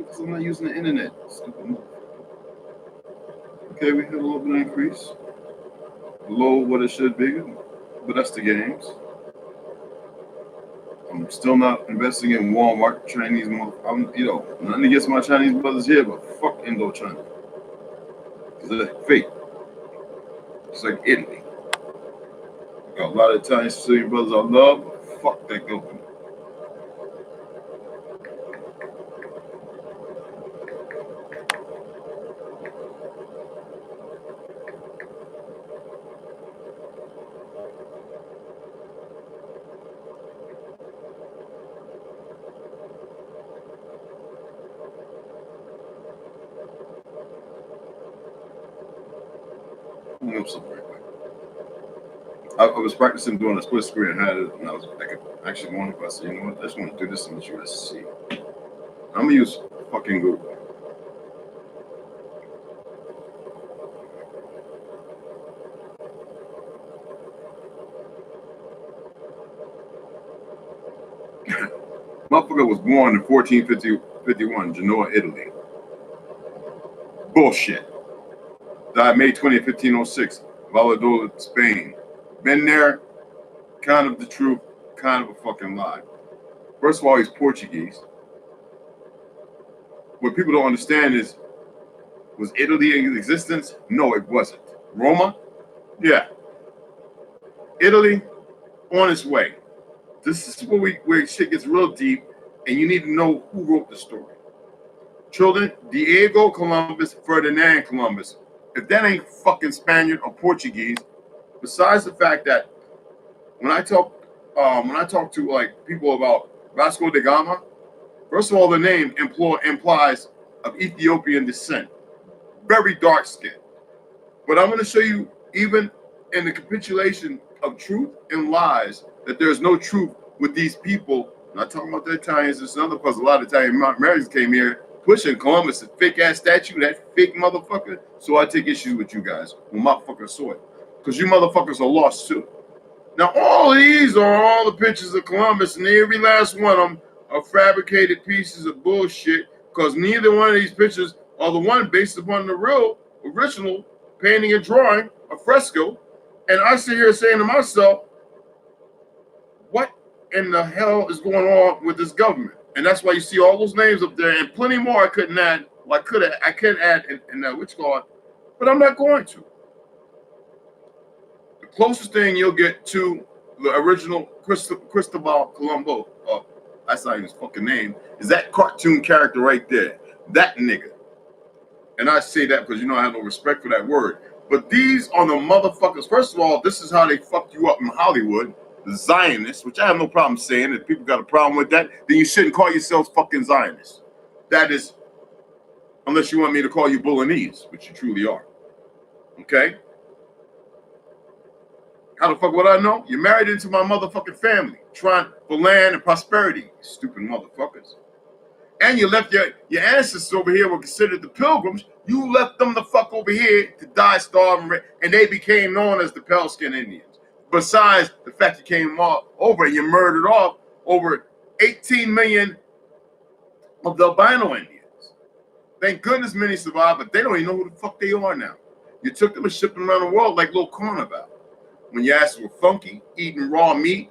Because I'm not using the internet. Okay, we had a little bit of increase. Below what it should be, but that's the games. I'm still not investing in Walmart, Chinese. Nothing against my Chinese brothers here, but fuck Indochina. Because they're fake. It's like Italy. I got a lot of Italian Sicilian brothers I love, but fuck that government. I'm sorry. I was practicing doing a split screen and had it, and I could actually want to. I said, you know what? I just want to do this in the USC. I'm gonna use fucking Google. Motherfucker was born in 1451, Genoa, Italy. Bullshit. Died May 20th, 1506, Valladolid, Spain. Been there, kind of the truth, kind of a fucking lie. First of all, he's Portuguese. What people don't understand is, was Italy in existence? No, it wasn't. Roma? Yeah. Italy, on its way. This is where shit gets real deep, and you need to know who wrote the story. Children, Diego Columbus, Ferdinand Columbus. If that ain't fucking Spaniard or Portuguese, besides the fact that when I talk to like people about Vasco da Gama, first of all, the name implies of Ethiopian descent, very dark skin. But I'm going to show you, even in the capitulation of truth and lies, that there's no truth with these people. I'm not talking about the Italians. There's another because a lot of Italian Americans came here pushing Columbus, a fake ass statue, that fake motherfucker. So I take issue with you guys who motherfuckers saw it, because you motherfuckers are lost too. Now all of these are all the pictures of Columbus, and every last one of them are fabricated pieces of bullshit, because neither one of these pictures are the one based upon the real original painting and drawing, a fresco. And I sit here saying to myself, what in the hell is going on with this government? And that's why you see all those names up there, and plenty more I couldn't add. Well, I could add in which card, but I'm not going to. The closest thing you'll get to the original Cristobal Colombo, that's not even his fucking name, is that cartoon character right there, that nigga. And I say that because you know I have no respect for that word. But these are the motherfuckers. First of all, this is how they fucked you up in Hollywood. The Zionists, which I have no problem saying. If people got a problem with that, then you shouldn't call yourselves fucking Zionists. That is, unless you want me to call you Bolognese, which you truly are. Okay? How the fuck would I know? You're married into my motherfucking family, trying for land and prosperity, you stupid motherfuckers. And you left your ancestors over here were considered the pilgrims. You left them the fuck over here to die, starve, and they became known as the pale skin Indians. Besides the fact you came over and you murdered off over 18 million of the albino Indians. Thank goodness many survived, but they don't even know who the fuck they are now. You took them and shipped them around the world like little carnival. When your asses were funky, eating raw meat,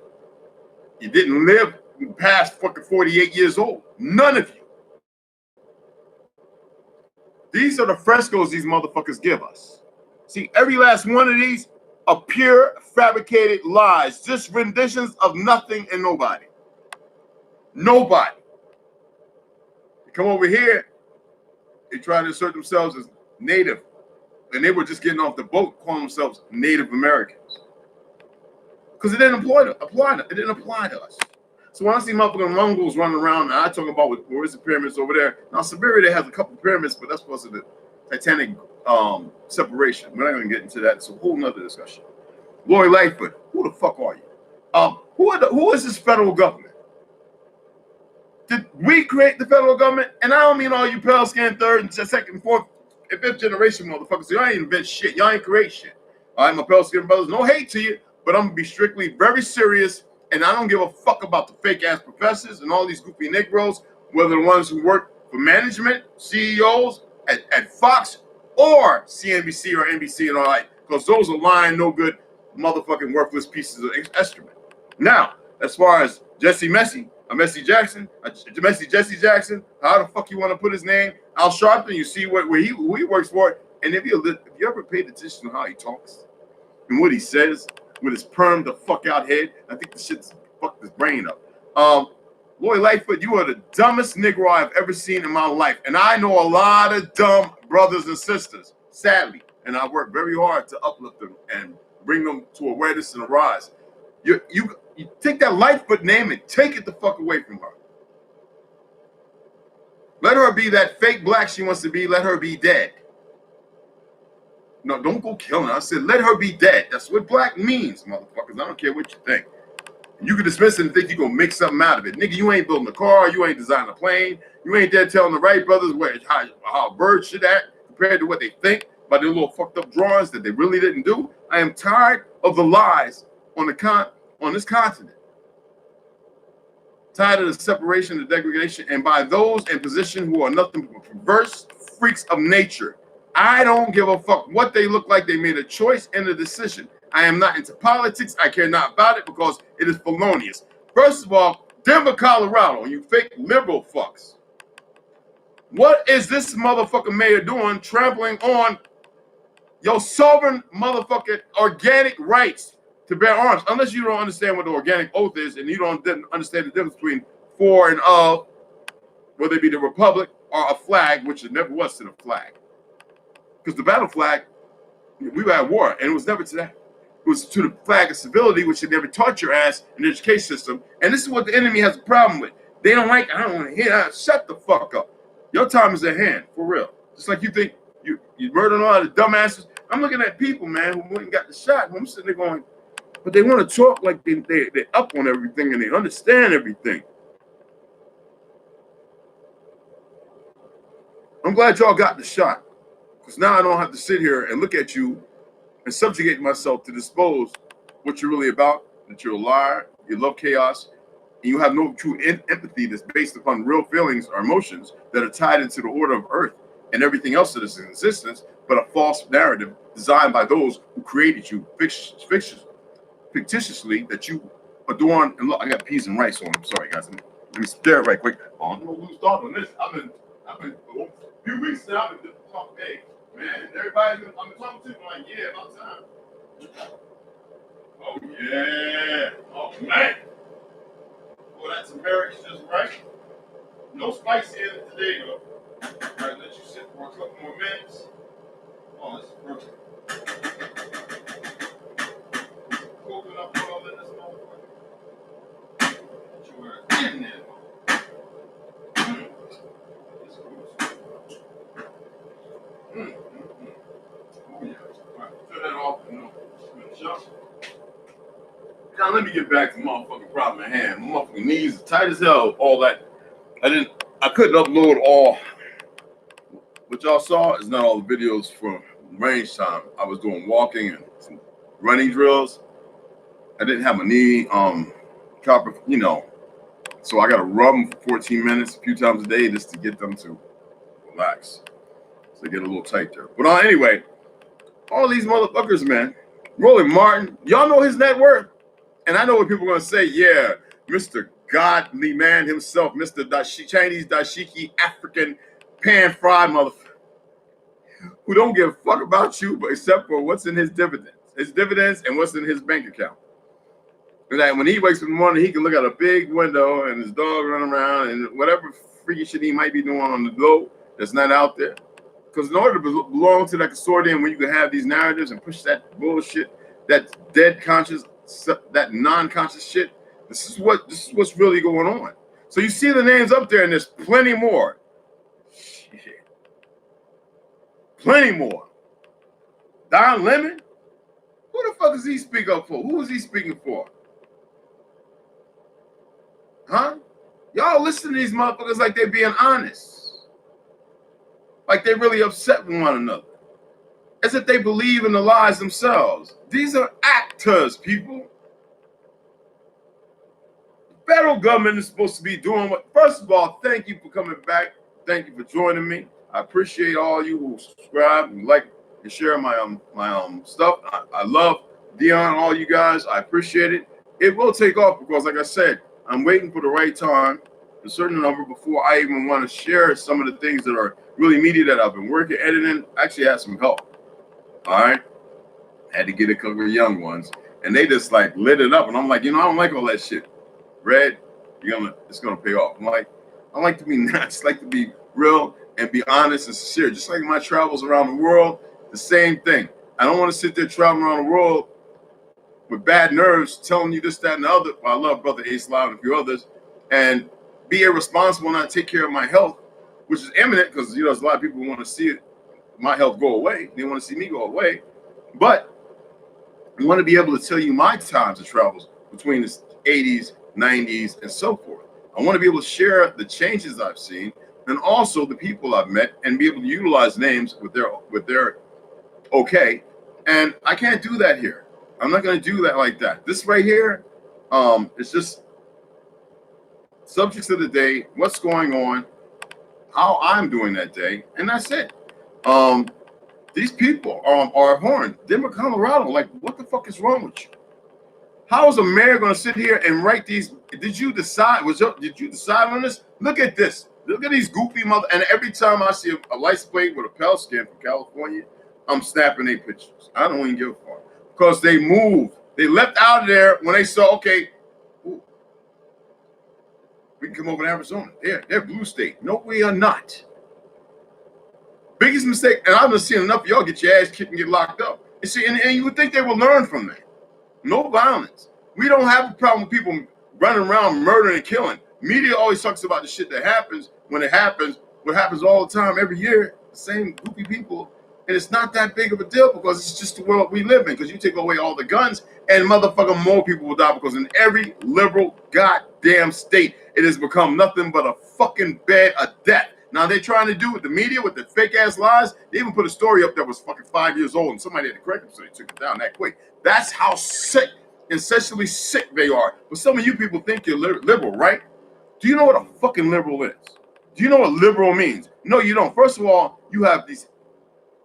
you didn't live past fucking 48 years old. None of you. These are the frescoes these motherfuckers give us. See, every last one of these are pure fabricated lies, just renditions of nothing and nobody. Nobody. They come over here, they try to assert themselves as native, and they were just getting off the boat calling themselves Native Americans. Because it didn't apply to us. So when I see motherfucking Mongols running around, and I talk about where's the pyramids over there. Now Siberia has a couple of pyramids, but that's because of the Titanic separation. We're not going to get into that. It's a whole nother discussion. Lori Lightfoot, who the fuck are you? Who is this federal government? Did we create the federal government? And I don't mean all you pale skin third and second, fourth, and fifth generation motherfuckers. Y'all ain't invent shit. Y'all ain't create shit. All right, my pale skin brothers, no hate to you, but I'm going to be strictly very serious, and I don't give a fuck about the fake ass professors and all these goofy Negroes, whether the ones who work for management, CEOs at Fox or CNBC or NBC and all that, because those are lying, no good, motherfucking worthless pieces of excrement. Now, as far as Jessie Jackson, Jessie Jackson, how the fuck you want to put his name? Al Sharpton, you see who he works for, and if you ever paid attention to how he talks and what he says with his perm the fuck out head, I think the shit's fucked his brain up. Lloyd Lightfoot, you are the dumbest Negro I've ever seen in my life, and I know a lot of dumb brothers and sisters, sadly, and I work very hard to uplift them and bring them to awareness and arise. You take that Lightfoot name and take it the fuck away from her. Let her be that fake black she wants to be. Let her be dead. No, don't go killing her. I said, let her be dead. That's what black means, motherfuckers. I don't care what you think. You can dismiss it and think you're going to make something out of it. Nigga, you ain't building a car. You ain't designing a plane. You ain't there telling the Wright brothers how birds should act compared to what they think by their little fucked up drawings that they really didn't do. I am tired of the lies on this continent. Tired of the separation, the degradation, and by those in position who are nothing but perverse freaks of nature. I don't give a fuck what they look like. They made a choice and a decision. I am not into politics. I care not about it because it is felonious. First of all, Denver, Colorado, you fake liberal fucks. What is this motherfucking mayor doing trampling on your sovereign motherfucking organic rights to bear arms? Unless you don't understand what the organic oath is and you don't understand the difference between for and of, whether it be the republic or a flag, which it never was to the flag. Because the battle flag, we were at war, and it was never to that. It was to the flag of civility, which they never taught your ass in the education system. And this is what the enemy has a problem with. They don't like, I don't want to hear that. Shut the fuck up. Your time is at hand, for real. Just like you think you murdering all the dumbasses. I'm looking at people, man, who went and got the shot. I'm sitting there going, but they want to talk like they're up on everything and they understand everything. I'm glad y'all got the shot. Because now I don't have to sit here and look at you and subjugate myself to dispose what you're really about, that you're a liar, you love chaos, and you have no true empathy that's based upon real feelings or emotions that are tied into the order of earth and everything else that is in existence, but a false narrative designed by those who created you fictitiously that you adorn. And look, I got peas and rice on. I'm sorry, guys. Let me stare right quick. Oh, I'm gonna lose thought on this. I've been a few weeks now. I've been talking, hey, man, everybody's been talking to me like, yeah, about time. Oh yeah. Oh man. Well, that turmeric's just right. No spice in it today, though. All right, let you sit for a couple more minutes. Oh, this is perfect. Coconut oil in this motherfucker. Put your ass in there. Oh, yeah. All right, turn that off and jump. Now, let me get back to the motherfucking problem at hand. My motherfucking knees are tight as hell, all that. I couldn't upload all. What y'all saw is not all the videos from range time. I was doing walking and some running drills. I didn't have my knee copper, so I got to rub them for 14 minutes a few times a day just to get them to relax. So they get a little tight there. But anyway, all these motherfuckers, man. Roland Martin, y'all know his net worth. And I know what people are going to say. Yeah, Mr. Godly man himself, Mr. Chinese dashiki African pan-fried motherfucker who don't give a fuck about you, but except for what's in his dividends and what's in his bank account. And that when he wakes up in the morning, he can look out a big window and his dog running around and whatever freaky shit he might be doing on the globe that's not out there. Because in order to belong to that consortium where you can have these narratives and push that bullshit, that dead conscious, that non-conscious shit, this is what's really going on. So you see the names up there and there's plenty more. Shit. Plenty more. Don Lemon? Who the fuck does he speak up for? Who is he speaking for? Huh? Y'all listen to these motherfuckers like they're being honest. Like they're really upset with one another. As if they believe in the lies themselves. These are actors, people. The federal government is supposed to be doing what? First of all, thank you for coming back Thank you for joining me. I appreciate all you who subscribe and like and share my stuff. I love Dion, all you guys. I appreciate it. It will take off because, like I said, I'm waiting for the right time, a certain number before I even want to share some of the things that are really meaty that I've been working, editing. Actually, had some help. All right, had to get a couple of young ones, and they just like lit it up, and I'm like, I don't like all that shit. Red, it's gonna pay off. I like to be nice, like to be real and be honest and sincere. Just like my travels around the world, the same thing. I don't want to sit there traveling around the world with bad nerves, telling you this, that, and the other. Well, I love Brother Ace Loud and a few others, and be irresponsible and not take care of my health, which is imminent because there's a lot of people who want to see my health go away. They want to see me go away, but I want to be able to tell you my times of travels between the 80s, 90s, and so forth. I want to be able to share the changes I've seen and also the people I've met and be able to utilize names with their okay. And I can't do that here. I'm not going to do that like that. This right here, it's just subjects of the day, what's going on, how I'm doing that day, and that's it. These people are horned. Denver, Colorado. Like, what the fuck is wrong with you? How is a mayor going to sit here and write these? Did you decide? Did you decide on this? Look at this. Look at these goofy mother. And every time I see a license plate with a pale skin from California, I'm snapping their pictures. I don't even give a fuck because they moved. They left out of there when they saw, okay, ooh, we can come over to Arizona. They're blue state. No, we are not. Biggest mistake, and I've been seeing enough of y'all get your ass kicked and get locked up. And see, and you would think they would learn from that. No violence. We don't have a problem with people running around murdering and killing. Media always talks about the shit that happens when it happens. What happens all the time, every year, the same goofy people. And it's not that big of a deal because it's just the world we live in. Because you take away all the guns and motherfucking more people will die because in every liberal goddamn state, it has become nothing but a fucking bed of death. Now they're trying to do with the media with the fake ass lies. They even put a story up that was fucking 5 years old and somebody had to correct them, so they took it down that quick. That's how sick, essentially sick they are. But some of you people think you're liberal, right? Do you know what a fucking liberal is? Do you know what liberal means? No, you don't. First of all, you have these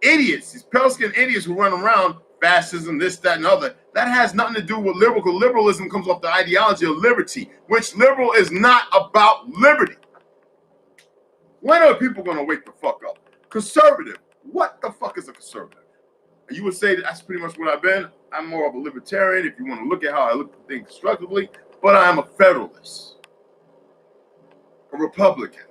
idiots, these pale-skinned idiots who run around fascism, this, that, and other. That has nothing to do with liberal, because liberalism comes off the ideology of liberty, which liberal is not about liberty. When are people going to wake the fuck up? Conservative. What the fuck is a conservative? And you would say that's pretty much what I've been. I'm more of a libertarian if you want to look at how I look at things constructively, but I am a federalist, a Republican.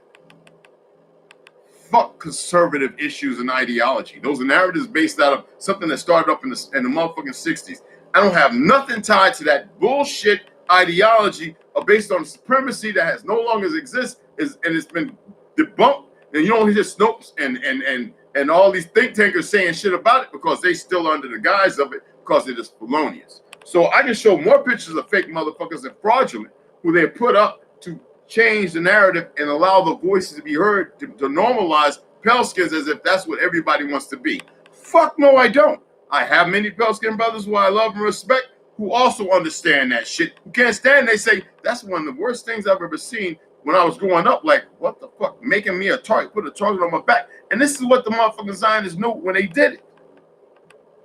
Fuck conservative issues and ideology. Those are narratives based out of something that started up in the motherfucking 60s. I don't have nothing tied to that bullshit ideology based on supremacy that has no longer exist and it's been debunked. And you don't hear Snopes and all these think tankers saying shit about it because they still under the guise of it because it is felonious. So I can show more pictures of fake motherfuckers and fraudulent who they put up to change the narrative and allow the voices to be heard to normalize pale skins as if that's what everybody wants to be. Fuck no, I don't. I have many pale skin brothers who I love and respect who also understand that shit, who can't stand. They say that's one of the worst things I've ever seen when I was growing up. Like, what the fuck? Making me a target, put a target on my back. And this is what the motherfucking Zionists knew when they did it.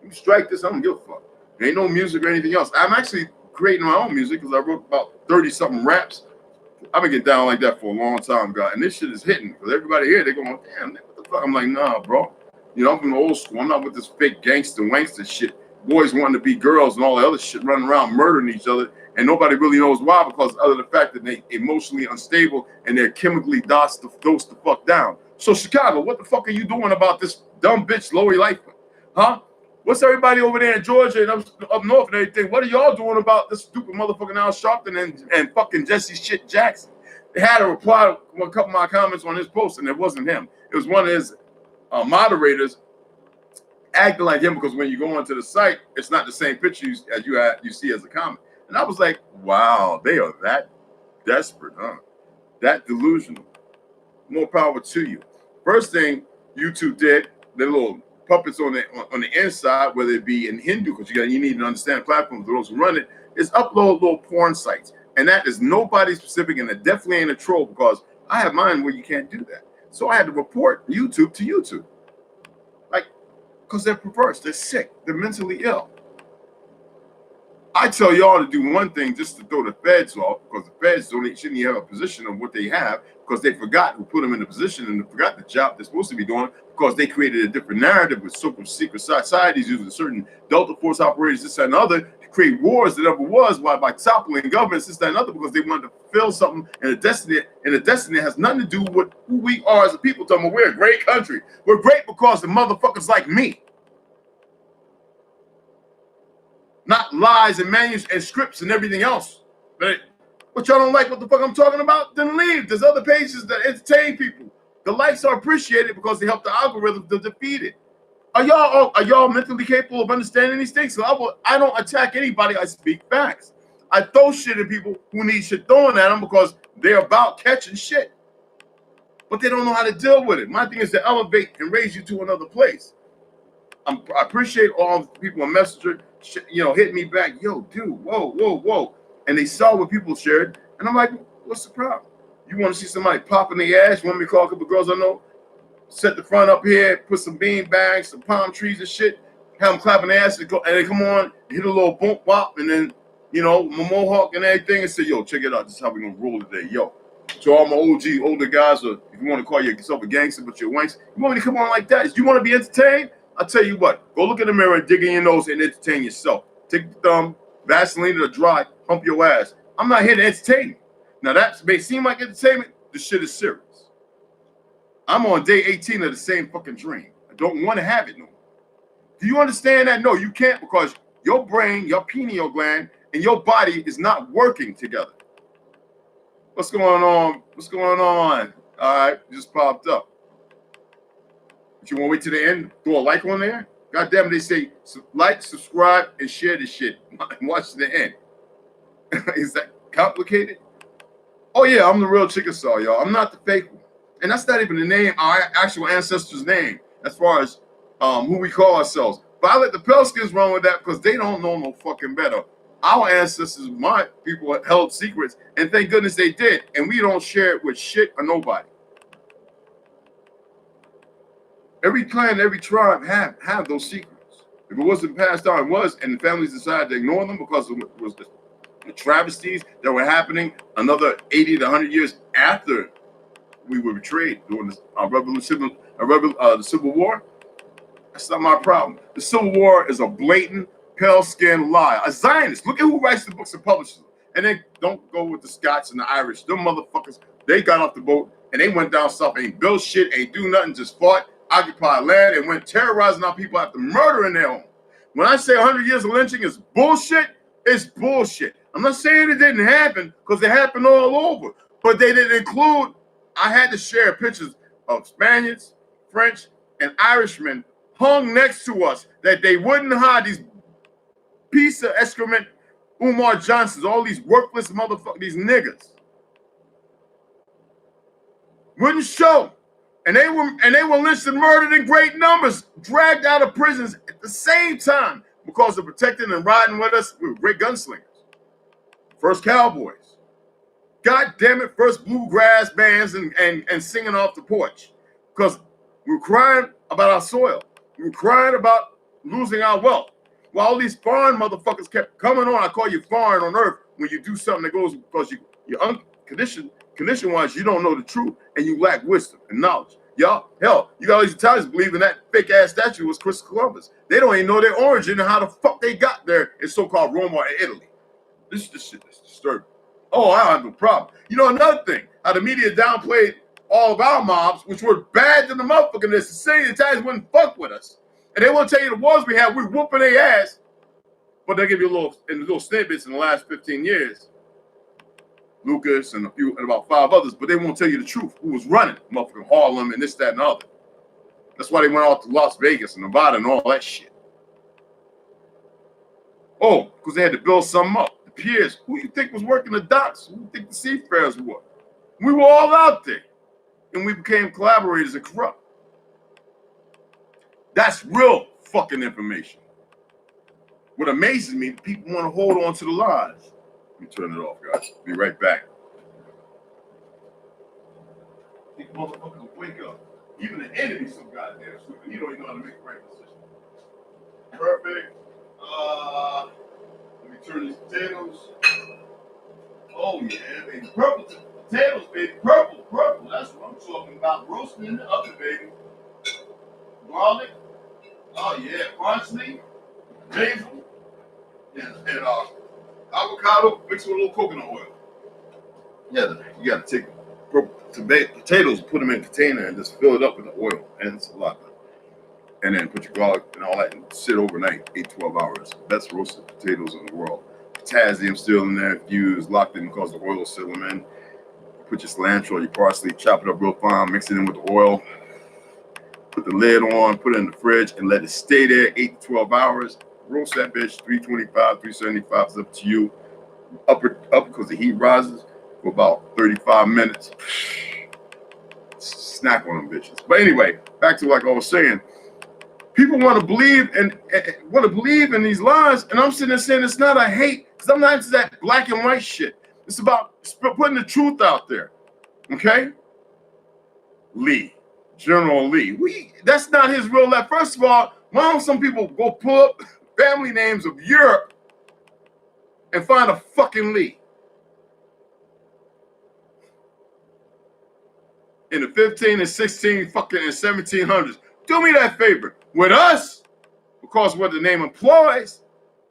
You strike this, I don't give a fuck. There ain't no music or anything else. I'm actually creating my own music because I wrote about 30-something raps. I've been getting down like that for a long time, guy. And this shit is hitting because everybody here, they're going, damn, what the fuck? I'm like, nah, bro. I'm from the old school. I'm not with this fake gangster wankster shit. Boys wanting to be girls and all the other shit, running around murdering each other. And nobody really knows why, because other than the fact that they're emotionally unstable and they're chemically dosed the fuck down. So Chicago, what the fuck are you doing about this dumb bitch, Lori Lightfoot? Huh? What's everybody over there in Georgia and up north and everything? What are y'all doing about this stupid motherfucking Al Sharpton and fucking Jessie Jackson? They had a reply to a couple of my comments on his post, and it wasn't him. It was one of his moderators acting like him, because when you go onto the site, it's not the same picture as you see as a comment. And I was like, wow, they are that desperate, huh? That delusional. More power to you. First thing YouTube did, the little puppets on the inside, whether it be in Hindu, because you need to understand the platform for those who run it, is upload little porn sites. And that is nobody specific, and it definitely ain't a troll, because I have mine where you can't do that. So I had to report YouTube to YouTube. Like, because they're perverse, they're sick, they're mentally ill. I tell y'all to do one thing just to throw the feds off, because the feds shouldn't even have a position of what they have, because they forgot who put them in the position and they forgot the job they're supposed to be doing, because they created a different narrative with secret societies using certain Delta Force operators, this, that, and other, to create wars that never was by toppling governments, this, that, and other, because they wanted to fill something in a destiny, that has nothing to do with who we are as a people. Talking about we're a great country. We're great because the motherfuckers like me. Not lies and manuscripts and scripts and everything else. But y'all don't like what the fuck I'm talking about? Then leave. There's other pages that entertain people. The likes are appreciated because they help the algorithm to defeat it. Are y'all mentally capable of understanding these things? So I don't attack anybody. I speak facts. I throw shit at people who need shit thrown at them because they're about catching shit. But they don't know how to deal with it. My thing is to elevate and raise you to another place. I appreciate all the people on Messenger, hit me back, yo, dude, whoa. And they saw what people shared, and I'm like, what's the problem? You want to see somebody popping their ass? You want me to call a couple girls I know, set the front up here, put some bean bags, some palm trees and shit, have them clapping their ass, and they come on, hit a little boom bop, and then, my mohawk and everything, and say, yo, check it out, this is how we gonna roll today, yo. To all my older guys, or if you want to call yourself a gangster, but you're wanks, you want me to come on like that? You want to be entertained? I'll tell you what, go look in the mirror and dig in your nose and entertain yourself. Take the thumb, Vaseline to the dry, pump your ass. I'm not here to entertain you. Now that may seem like entertainment, this shit is serious. I'm on day 18 of the same fucking dream. I don't want to have it no more. Do you understand that? No, you can't, because your brain, your pineal gland, and your body is not working together. What's going on? All right, just popped up. But you want to wait to the end, throw a like on there? God damn it, they say like, subscribe, and share this shit. Watch the end. Is that complicated? Oh yeah, I'm the real Chickasaw, y'all. I'm not the fake one. And that's not even the name, our actual ancestors' name, as far as who we call ourselves. But I let the Pelskins run with that because they don't know no fucking better. Our ancestors, my people, held secrets, and thank goodness they did. And we don't share it with shit or nobody. Every clan, every tribe have those secrets. If it wasn't passed on, it was, and the families decided to ignore them because it was the travesties that were happening another 80 to 100 years after we were betrayed during the Civil War. That's not my problem. The Civil War is a blatant, pale-skinned lie. A Zionist. Look at who writes the books and publishes them. And then don't go with the Scots and the Irish. Them motherfuckers, they got off the boat and they went down south, ain't built shit, ain't do nothing, just fought, occupied land, and went terrorizing our people after murdering their own. When I say 100 years of lynching is bullshit, it's bullshit. I'm not saying it didn't happen, because it happened all over. But they didn't include, I had to share pictures of Spaniards, French, and Irishmen hung next to us that they wouldn't hide, these piece of excrement Umar Johnsons, all these worthless motherfuckers, these niggas. Wouldn't show. And they were lynched and murdered in great numbers, dragged out of prisons at the same time because of protecting and riding with us. We were great gunslingers. First cowboys. God damn it, first bluegrass bands and singing off the porch. Because we were crying about our soil. We were crying about losing our wealth. While all these foreign motherfuckers kept coming on, I call you foreign on earth when you do something that goes because you're unconditioned. Condition-wise, you don't know the truth, and you lack wisdom and knowledge. Y'all, hell, you got all these Italians believing that fake-ass statue was Christopher Columbus. They don't even know their origin and how the fuck they got there in so-called Rome or Italy. This shit is disturbing. Oh, I don't have no problem. You know, another thing, how the media downplayed all of our mobs, which were bad than the motherfucking this. The same Italians wouldn't fuck with us. And they won't tell you the wars we had, we're whooping their ass. But they'll give you little snippets in the last 15 years. Lucas and about 5 others, but they won't tell you the truth. Who was running motherfucking Harlem and this, that, and the other. That's why they went off to Las Vegas and Nevada and all that shit. Oh, because they had to build something up. The piers. Who you think was working the docks? Who you think the seafarers were? We were all out there. And we became collaborators and corrupt. That's real fucking information. What amazes me, people want to hold on to the lies. Let me turn it off, guys. Be right back. motherfuckers will wake up. Even the enemy's so goddamn stupid. He don't even know how to make the right decision. Perfect. Let me turn these potatoes. Oh yeah, baby. Purple potatoes, baby. Purple. That's what I'm talking about. Roasting in the oven, baby. Garlic. Oh yeah, parsley, basil, and avocado mixed with a little coconut oil. Yeah, you gotta take potatoes, put them in a container, and just fill it up with the oil, and it's a lot. And then put your garlic and all that and sit overnight, 8-12 hours. Best roasted potatoes in the world. Potassium still in there, fused, locked in because the oil is still in. Put your cilantro, your parsley, chop it up real fine, mix it in with the oil. Put the lid on, put it in the fridge, and let it stay there 8 to 12 hours. Roast that bitch, 325, 375 is up to you. Up because the heat rises for about 35 minutes. Snack on them bitches. But anyway, back to like I was saying. People want to believe in these lies, and I'm sitting there saying it's not a hate, because I'm not into that black and white shit. It's about putting the truth out there. Okay? Lee. General Lee. That's not his real life. First of all, why don't some people go pull up family names of Europe and find a fucking Lee? In the 15 and 16 fucking and 1700s. Do me that favor. With us, because what the name implies,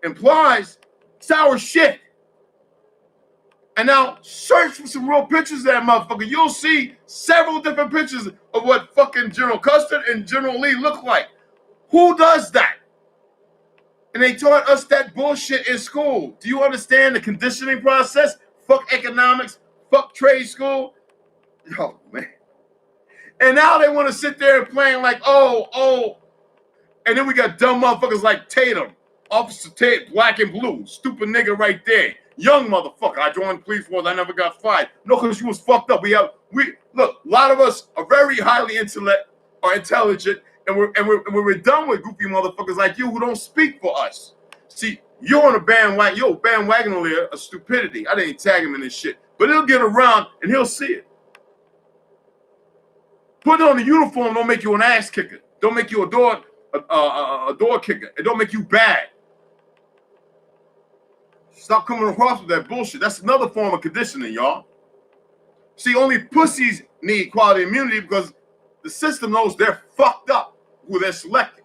it's our shit. And now search for some real pictures of that motherfucker. You'll see several different pictures of what fucking General Custer and General Lee look like. Who does that? And they taught us that bullshit in school. Do you understand the conditioning process? Fuck economics, fuck trade school. Oh, man. And now they want to sit there and playing like, oh. And then we got dumb motherfuckers like Tatum. Officer Tate, black and blue. Stupid nigga right there. Young motherfucker. I joined the police force. I never got fired. No, because you was fucked up. Look, a lot of us are very highly intelligent, and we're done with goofy motherfuckers like you who don't speak for us. See, you're on a bandwagon. You're a bandwagon there of stupidity. I didn't tag him in this shit. But he'll get around and he'll see it. Put it on the uniform don't make you an ass kicker. Don't make you a door kicker. It don't make you bad. Stop coming across with that bullshit. That's another form of conditioning, y'all. See, only pussies need quality immunity because the system knows they're fucked up who they're selecting.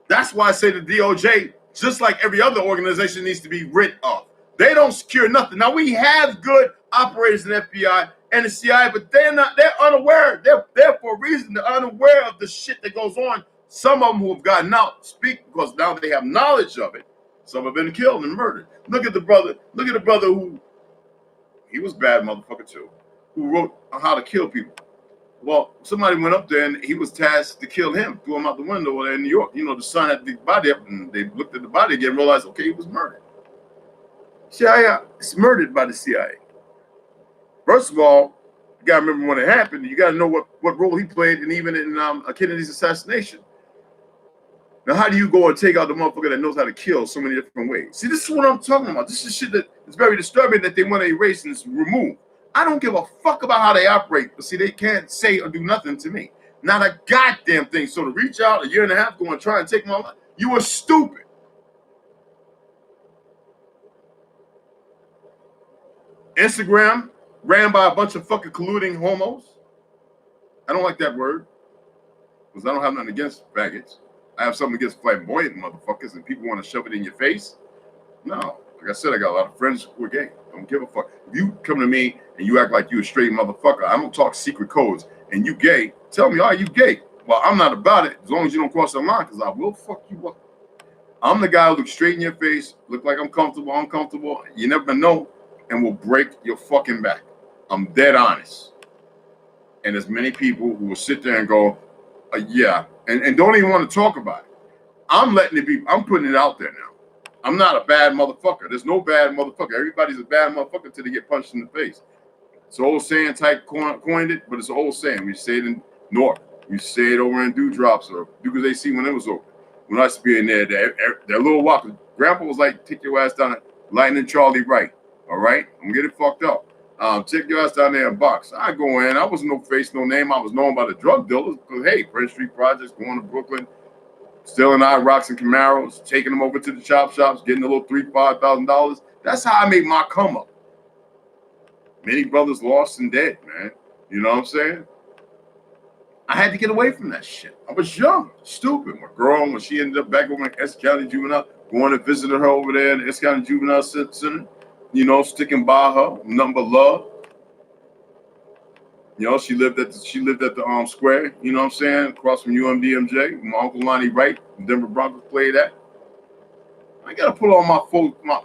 That's why I say the DOJ, just like every other organization, needs to be rid of. They don't secure nothing. Now, we have good operators in the FBI and the CIA, but they're unaware. They're there for a reason. They're unaware of the shit that goes on. Some of them who have gotten out speak because now they have knowledge of it. Some have been killed and murdered. Look at the brother who, he was bad motherfucker too, who wrote on how to kill people. Well, somebody went up there and he was tasked to kill him, threw him out the window there in New York. You know, the son had the body up and they looked at the body again and realized, okay, he was murdered. CIA is murdered by the CIA. First of all, you gotta remember when it happened. You gotta know what role he played, and even in Kennedy's assassination. Now, how do you go and take out the motherfucker that knows how to kill so many different ways? See, this is what I'm talking about. This is shit that is very disturbing that they want to erase and remove. I don't give a fuck about how they operate, but see, they can't say or do nothing to me. Not a goddamn thing. So to reach out a year and a half ago and try and take my life, you were stupid. Instagram ran by a bunch of fucking colluding homos. I don't like that word because I don't have nothing against faggots. I have something against flamboyant motherfuckers and people want to shove it in your face. No. Like I said, I got a lot of friends who are gay. I don't give a fuck. If you come to me and you act like you a straight motherfucker, I don't talk secret codes, and you gay, tell me, you gay? Well, I'm not about it as long as you don't cross the line, because I will fuck you up. I'm the guy who looks straight in your face, look like I'm uncomfortable. You never know, and will break your fucking back. I'm dead honest. And there's many people who will sit there and go, yeah, and don't even want to talk about it. I'm letting it be. I'm putting it out there now. I'm not a bad motherfucker. There's no bad motherfucker. Everybody's a bad motherfucker until they get punched in the face. It's an old saying, Tyke coined it, but it's an old saying. We say it in North. We say it over in Dewdrops or because they see when it was over. When I used to be in there, that little walk, Grandpa was like, take your ass down at Lightning Charlie Wright. All right? I'm getting fucked up. Take your ass down there and box. I go in. I was no face, no name. I was known by the drug dealers because, hey, Prince Street Projects, going to Brooklyn, stealing rocks and Camaros, taking them over to the chop shops, getting a little $3,000-$5,000. That's how I made my come up. Many brothers lost and dead, man. You know what I'm saying? I had to get away from that shit. I was young, stupid. My girl, when she ended up back over in S County Juvenile, going and visiting her over there in the S County Juvenile Center, you know, sticking by her, nothing but love. You know, she lived at the square, you know what I'm saying, across from UMDMJ. My Uncle Lonnie Wright, Denver Broncos played that. I gotta put on my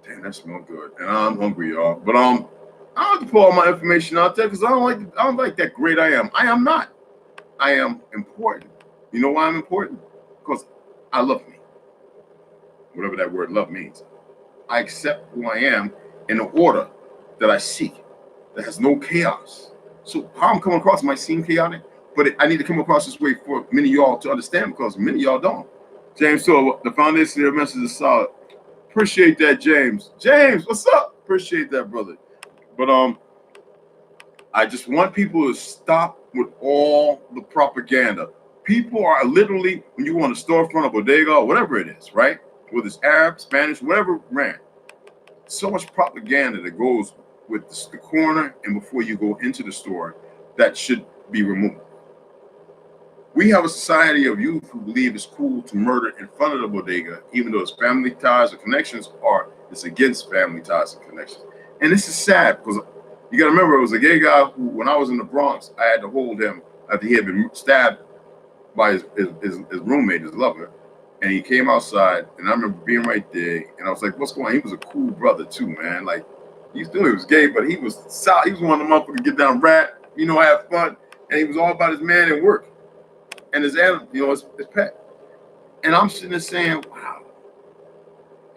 damn, that smells good. And I'm hungry, y'all. But I have to put all my information out there because I don't like that great I am. I am not. I am important. You know why I'm important? Because I love me. Whatever that word love means. I accept who I am in the order that I seek. That has no chaos. So how I'm coming across might seem chaotic, but I need to come across this way for many of y'all to understand because many of y'all don't. James, so the foundation of your message is solid. Appreciate that, James. James, what's up? Appreciate that, brother. But I just want people to stop with all the propaganda. People are literally, when you go on a storefront, a bodega, or whatever it is, right? Whether it's Arab, Spanish, whatever brand. So much propaganda that goes with the corner and before you go into the store that should be removed. We have a society of youth who believe it's cool to murder in front of the bodega, even though it's family ties or connections, or it's against family ties and connections. And this is sad because you got to remember, it was a gay guy who, when I was in the Bronx, I had to hold him after he had been stabbed by his roommate, his lover. And he came outside, and I remember being right there, and I was like, what's going on? He was a cool brother too, man. Like, he was gay, but he was solid. He was one of the motherfuckers get down rat, you know, have fun. And he was all about his man and work. And his animal, you know, his pet. And I'm sitting there saying, wow.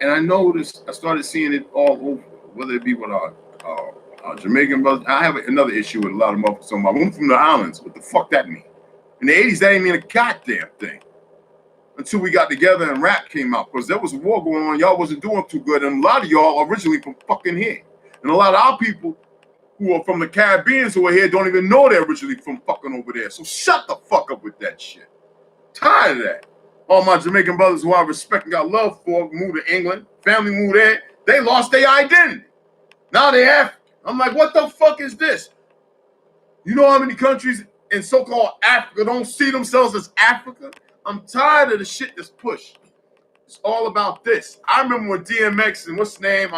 And I noticed, I started seeing it all over, whether it be with our Jamaican brothers. I have another issue with a lot of motherfuckers talking about, I'm from the islands. What the fuck that mean? In the 80s, that didn't mean a goddamn thing. Until we got together and rap came out. Because there was a war going on. Y'all wasn't doing too good. And a lot of y'all are originally from fucking here. And a lot of our people who are from the Caribbean who are here don't even know they're originally from fucking over there. So shut the fuck up with that shit. Tired of that. All my Jamaican brothers who I respect and got love for moved to England. Family moved there. They lost their identity. Now they African. I'm like, what the fuck is this? You know how many countries in so-called Africa don't see themselves as Africa? I'm tired of the shit that's pushed. It's all about this. I remember when DMX and what's his name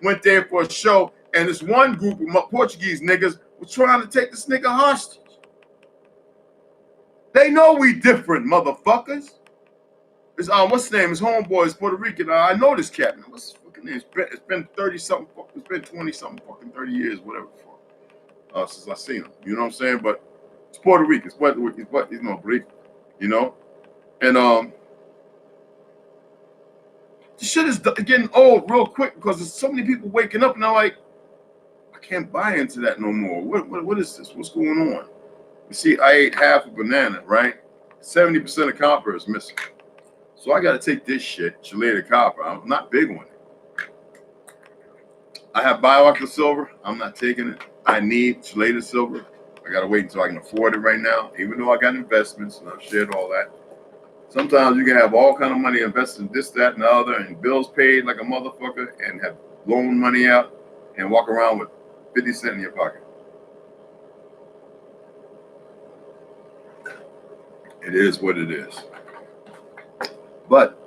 went there for a show, and this one group of Portuguese niggas was trying to take this nigga hostage. They know we different, motherfuckers. It's what's his name? His homeboy is Puerto Rican. I know this cat. What's his fucking name? It's been 30-something. It's been 20-something fucking 30 years, whatever. Since I seen him. You know what I'm saying? But it's Puerto Rican. He's no Rican. You know? And this shit is getting old real quick because there's so many people waking up now. Like, I can't buy into that no more. What is this? What's going on? You see, I ate half a banana, right? 70% of copper is missing. So I got to take this shit, chelated copper. I'm not big on it. I have bioactive silver. I'm not taking it. I need chelated silver. I got to wait until I can afford it right now, even though I got investments and I've shared all that. Sometimes you can have all kind of money invested in this, that, and the other, and bills paid like a motherfucker, and have loaned money out and walk around with 50 cents in your pocket. It is what it is. But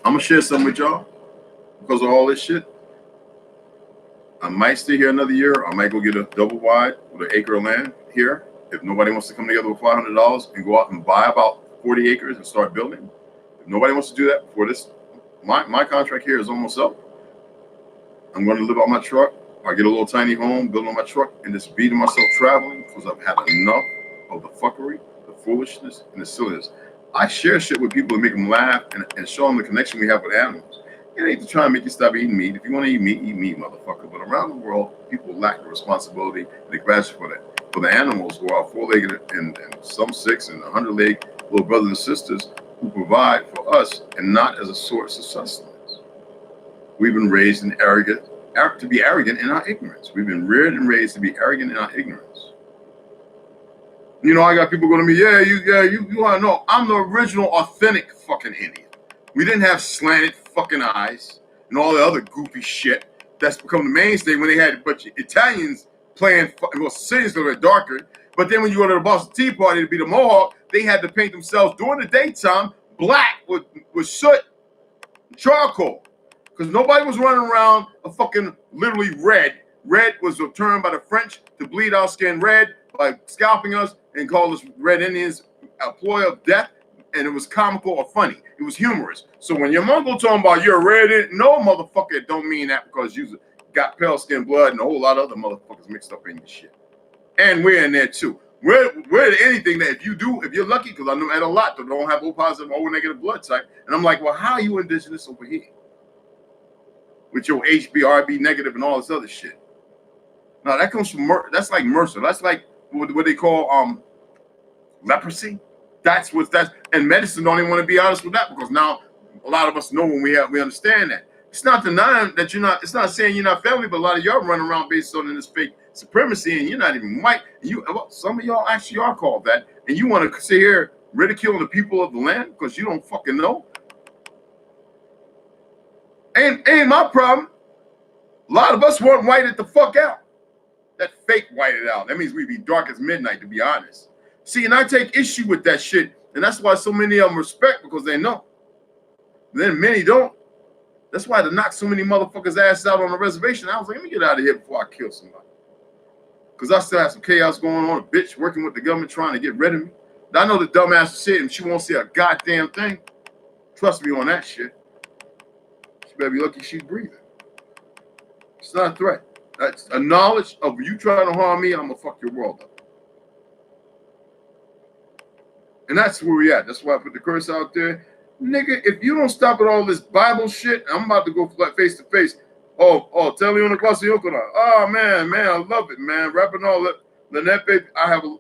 I'm going to share some with y'all because of all this shit. I might stay here another year. I might go get a double wide with an acre of land here. If nobody wants to come together with $500 and go out and buy about 40 acres and start building. If nobody wants to do that before this, my contract here is almost up. I'm going to live on my truck. I get a little tiny home, build on my truck, and just beating myself traveling because I've had enough of the fuckery, the foolishness, and the silliness. I share shit with people to make them laugh and show them the connection we have with animals. It ain't to try and make you stop eating meat. If you want to eat meat, motherfucker. But around the world, people lack the responsibility and the capacity for that. For the animals who are four-legged and some six and 100-legged little brothers and sisters who provide for us and not as a source of sustenance. We've been raised in arrogant to be arrogant in our ignorance. We've been reared and raised to be arrogant in our ignorance. You know, I got people going to me, you want to know, I'm the original authentic fucking Indian. We didn't have slanted fucking eyes and all the other goofy shit that's become the mainstay when they had a bunch of Italians playing, well, Sicilians that were darker, but then when you go to the Boston Tea Party to be the Mohawk, they had to paint themselves during the daytime black with soot and charcoal. Because nobody was running around a fucking literally red. Red was a term by the French to bleed our skin red by scalping us and call us red Indians a ploy of death. And it was comical or funny. It was humorous. So when your Mongol talking about you're a red Indian, no motherfucker, it don't mean that because you got pale skin blood and a whole lot of other motherfuckers mixed up in your shit. And we're in there too. We're anything that if you're lucky, because I know at a lot that don't have O positive, O negative blood type. And I'm like, well, how are you indigenous over here? With your HB, negative, and all this other shit. No, that comes from that's like Mercer. That's like what they call leprosy. That's and medicine don't even want to be honest with that because now a lot of us know when we understand that. It's not denying that you're not. It's not saying you're not family, but a lot of y'all run around based on this fake supremacy, and you're not even white. Some of y'all actually are called that, and you want to sit here ridiculing the people of the land because you don't fucking know. Ain't my problem. A lot of us weren't whited the fuck out. That fake whited out. That means we'd be dark as midnight, to be honest. See, and I take issue with that shit, and that's why so many of them respect because they know. Then many don't. That's why to knock so many motherfuckers' asses out on the reservation, I was like, let me get out of here before I kill somebody. Because I still have some chaos going on, a bitch working with the government trying to get rid of me. I know the dumbass will sit and she won't say a goddamn thing. Trust me on that shit. She better be lucky she's breathing. It's not a threat. That's a knowledge of you trying to harm me, I'm going to fuck your world up. And that's where we at. That's why I put the curse out there. Nigga, if you don't stop at all this Bible shit, I'm about to go face to face. Oh, tell me on the class of Yokona. Oh, man, I love it, man. Rapping all that. Lenepe, I have a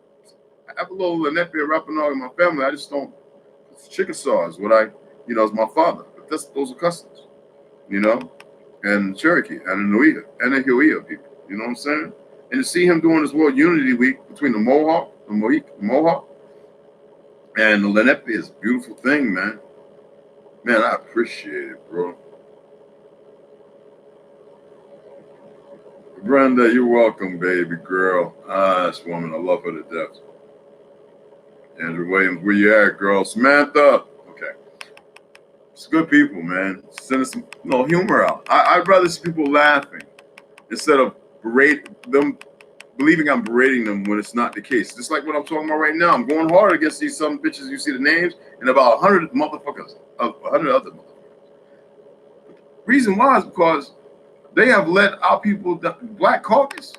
little Lenepe rapping all in my family. I just don't. Chickasaw is what is my father. But those are customs, and Cherokee and the Nuia and the Huia people. You know what I'm saying? And to see him doing this World Unity Week between the Mohawk, and the Lenape is a beautiful thing, man. Man, I appreciate it, bro. Brenda, you're welcome, baby girl. This woman, I love her to death. Andrew Williams, where you at, girl? Samantha. Okay. It's good people, man. Send us some humor out. I'd rather see people laughing instead of believing I'm berating them when it's not the case. Just like what I'm talking about right now. I'm going hard against these some bitches. You see the names and about 100 motherfuckers, 100 other motherfuckers. Reason why is because they have let our people, the Black Caucus.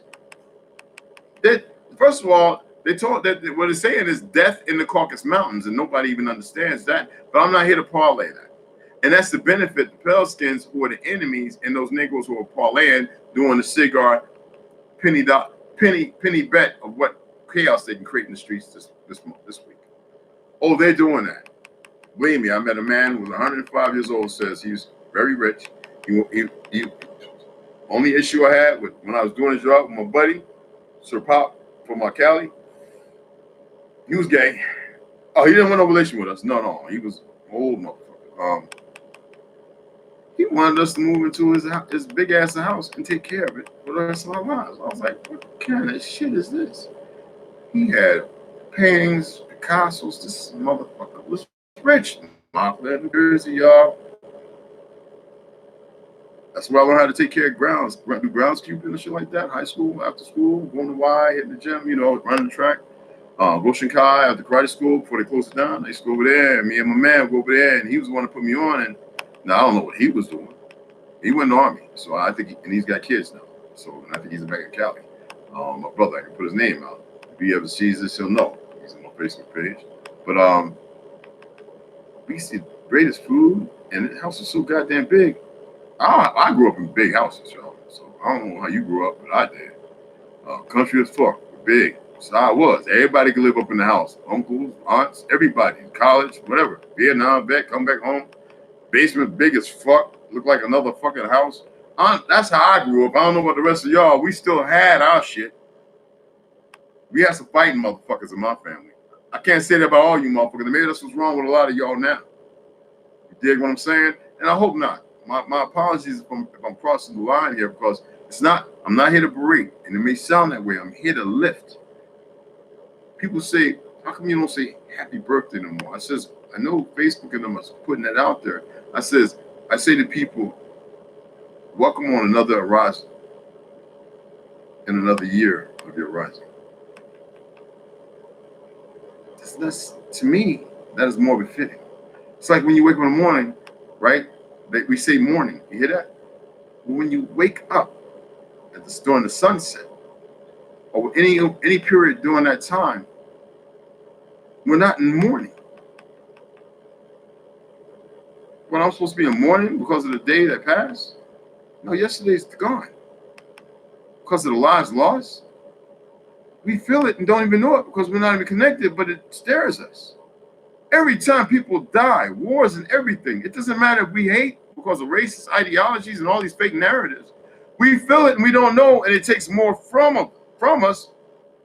First of all, they told that what they're saying is death in the Caucasus Mountains, and nobody even understands that. But I'm not here to parlay that. And that's the benefit. The pale skins who are the enemies and those Negroes who are parlaying, doing the cigar penny bet of what chaos they can create in the streets this week. Oh, they're doing that. Believe me, I met a man who was 105 years old, says he's very rich. He only issue I had with when I was doing a job with my buddy, Sir Pop from Cali, he was gay. Oh, he didn't want no relation with us. No, he was old motherfucker. He wanted us to move into his big ass house and take care of it for the rest of our lives. I was like, what kind of shit is this? He had paintings, Picassos. This motherfucker was rich. Montclair, New Jersey, y'all. That's where I learned how to take care of grounds, do groundskeeping and shit like that. High school, after school, going to Y, hitting the gym, running the track. Goshenkai after karate school before they closed it down. I used to go over there, and me and my man would go over there, and he was the one to put me on. And now I don't know what he was doing. He went in the Army, so I think, and he's got kids now. So I think he's back in Cali. My brother, I can put his name out. If he ever sees this, he'll know. He's on my Facebook page. But we see the greatest food, and the house is so goddamn big. I grew up in big houses, y'all. So I don't know how you grew up, but I did. Country as fuck, big. So I was. Everybody could live up in the house. Uncles, aunts, everybody. College, whatever. Vietnam vet, come back home. Basement big as fuck. Looked like another fucking house. That's how I grew up. I don't know about the rest of y'all. We still had our shit. We had some fighting motherfuckers in my family. I can't say that about all you motherfuckers. Maybe that's what's wrong with a lot of y'all now. You dig what I'm saying? And I hope not. My apologies if I'm crossing the line here, because it's not. I'm not here to berate, and it may sound that way. I'm here to lift. People say, "How come you don't say happy birthday no more?" I says, I know Facebook and them are putting that out there. I say to people, welcome on another horizon in another year of your rising. That's, to me, that is more befitting. It's like when you wake up in the morning, right? We say morning. You hear that? Well, when you wake up during the sunset, or any period during that time, we're not in morning. When I'm supposed to be in morning because of the day that passed? No, yesterday's gone. Because of the lives lost? We feel it and don't even know it because we're not even connected, but it stares us. Every time people die, wars and everything, it doesn't matter if we hate because of racist ideologies and all these fake narratives. We feel it and we don't know, and it takes more from us,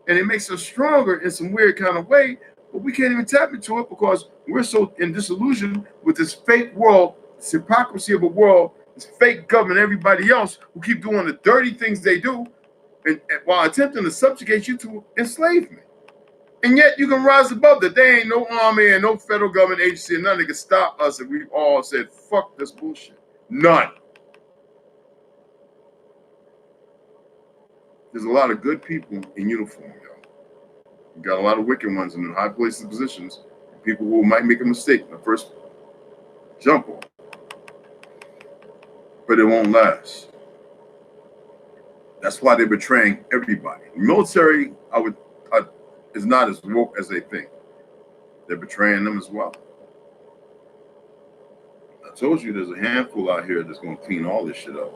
and it makes us stronger in some weird kind of way, but we can't even tap into it because we're so in disillusion with this fake world, this hypocrisy of a world, this fake government, everybody else who keep doing the dirty things they do, and while attempting to subjugate you to enslavement. And yet you can rise above that. There ain't no army and no federal government agency and nothing that can stop us if we've all said, fuck this bullshit. None. There's a lot of good people in uniform, y'all. You got a lot of wicked ones in the high places and positions. People who might make a mistake in the first jump on. But it won't last. That's why they're betraying everybody. The military, is not as woke as they think. They're betraying them as well. I told you there's a handful out here that's going to clean all this shit up.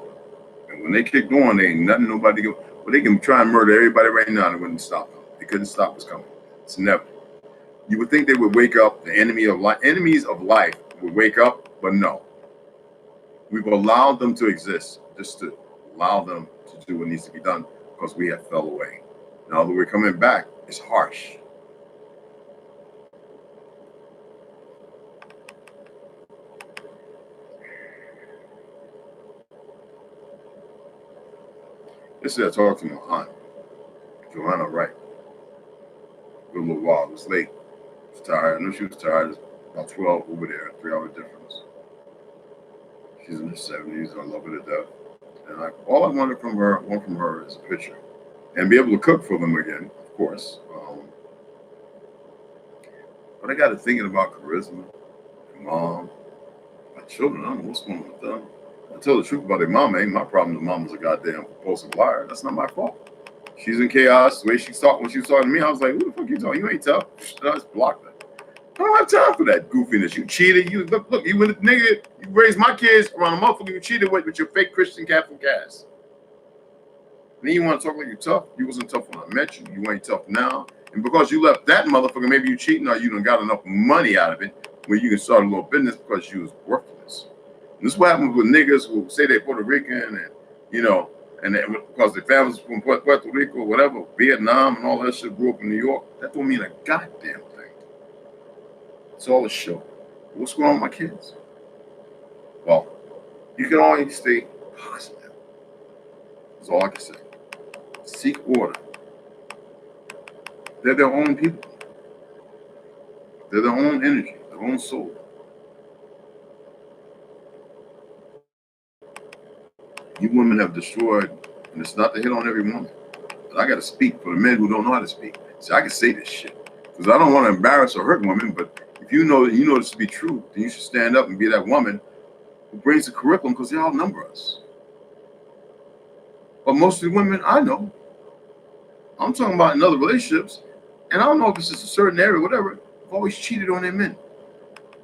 And when they kicked on, there ain't nothing nobody go. Well, they can try and murder everybody right now and it wouldn't stop them. They couldn't stop what's coming. It's never. You would think they would wake up. The enemies of life would wake up, but no. We've allowed them to exist, just to allow them to do what needs to be done because we have fell away. Now that we're coming back, it's harsh. Yesterday I talked to my aunt, Joanna Wright. A little while. It was late. I was tired. I knew she was tired. It was about 12 over there, 3-hour difference. She's in her 70s. I love her to death. And all I want from her is a picture. And be able to cook for them again, of course. But I got to thinking about charisma, mom, my children. I don't know what's going on with them. I tell the truth about their mama. Ain't my problem. The mama's a goddamn compulsive liar. That's not my fault. She's in chaos. The way she talked when she was talking to me, I was like, "Who the fuck you talking? You ain't tough." I just blocked her. I don't have time for that goofiness. You cheated. You look. You went nigga. You raised my kids around a motherfucker you cheated with your fake Christian Catholic ass. And then you want to talk like you're tough. You wasn't tough when I met you. You ain't tough now. And because you left that motherfucker, maybe you cheating or you done got enough money out of it where you can start a little business because you was worthless. And this is what happens with niggas who say they're Puerto Rican and, and because their families from Puerto Rico, whatever, Vietnam and all that shit, grew up in New York. That don't mean a goddamn thing. It's all a show. What's going on with my kids? Well, you can always stay positive. That's all I can say. Seek order. They're their own people. They're their own energy, their own soul. You women have destroyed, and it's not to hit on every woman. But I got to speak for the men who don't know how to speak. So I can say this shit. Because I don't want to embarrass or hurt women, but if you know this to be true, then you should stand up and be that woman who brings the curriculum because they outnumber us. But most of the women I know, I'm talking about in other relationships, and I don't know if it's just a certain area, whatever, have always cheated on their men.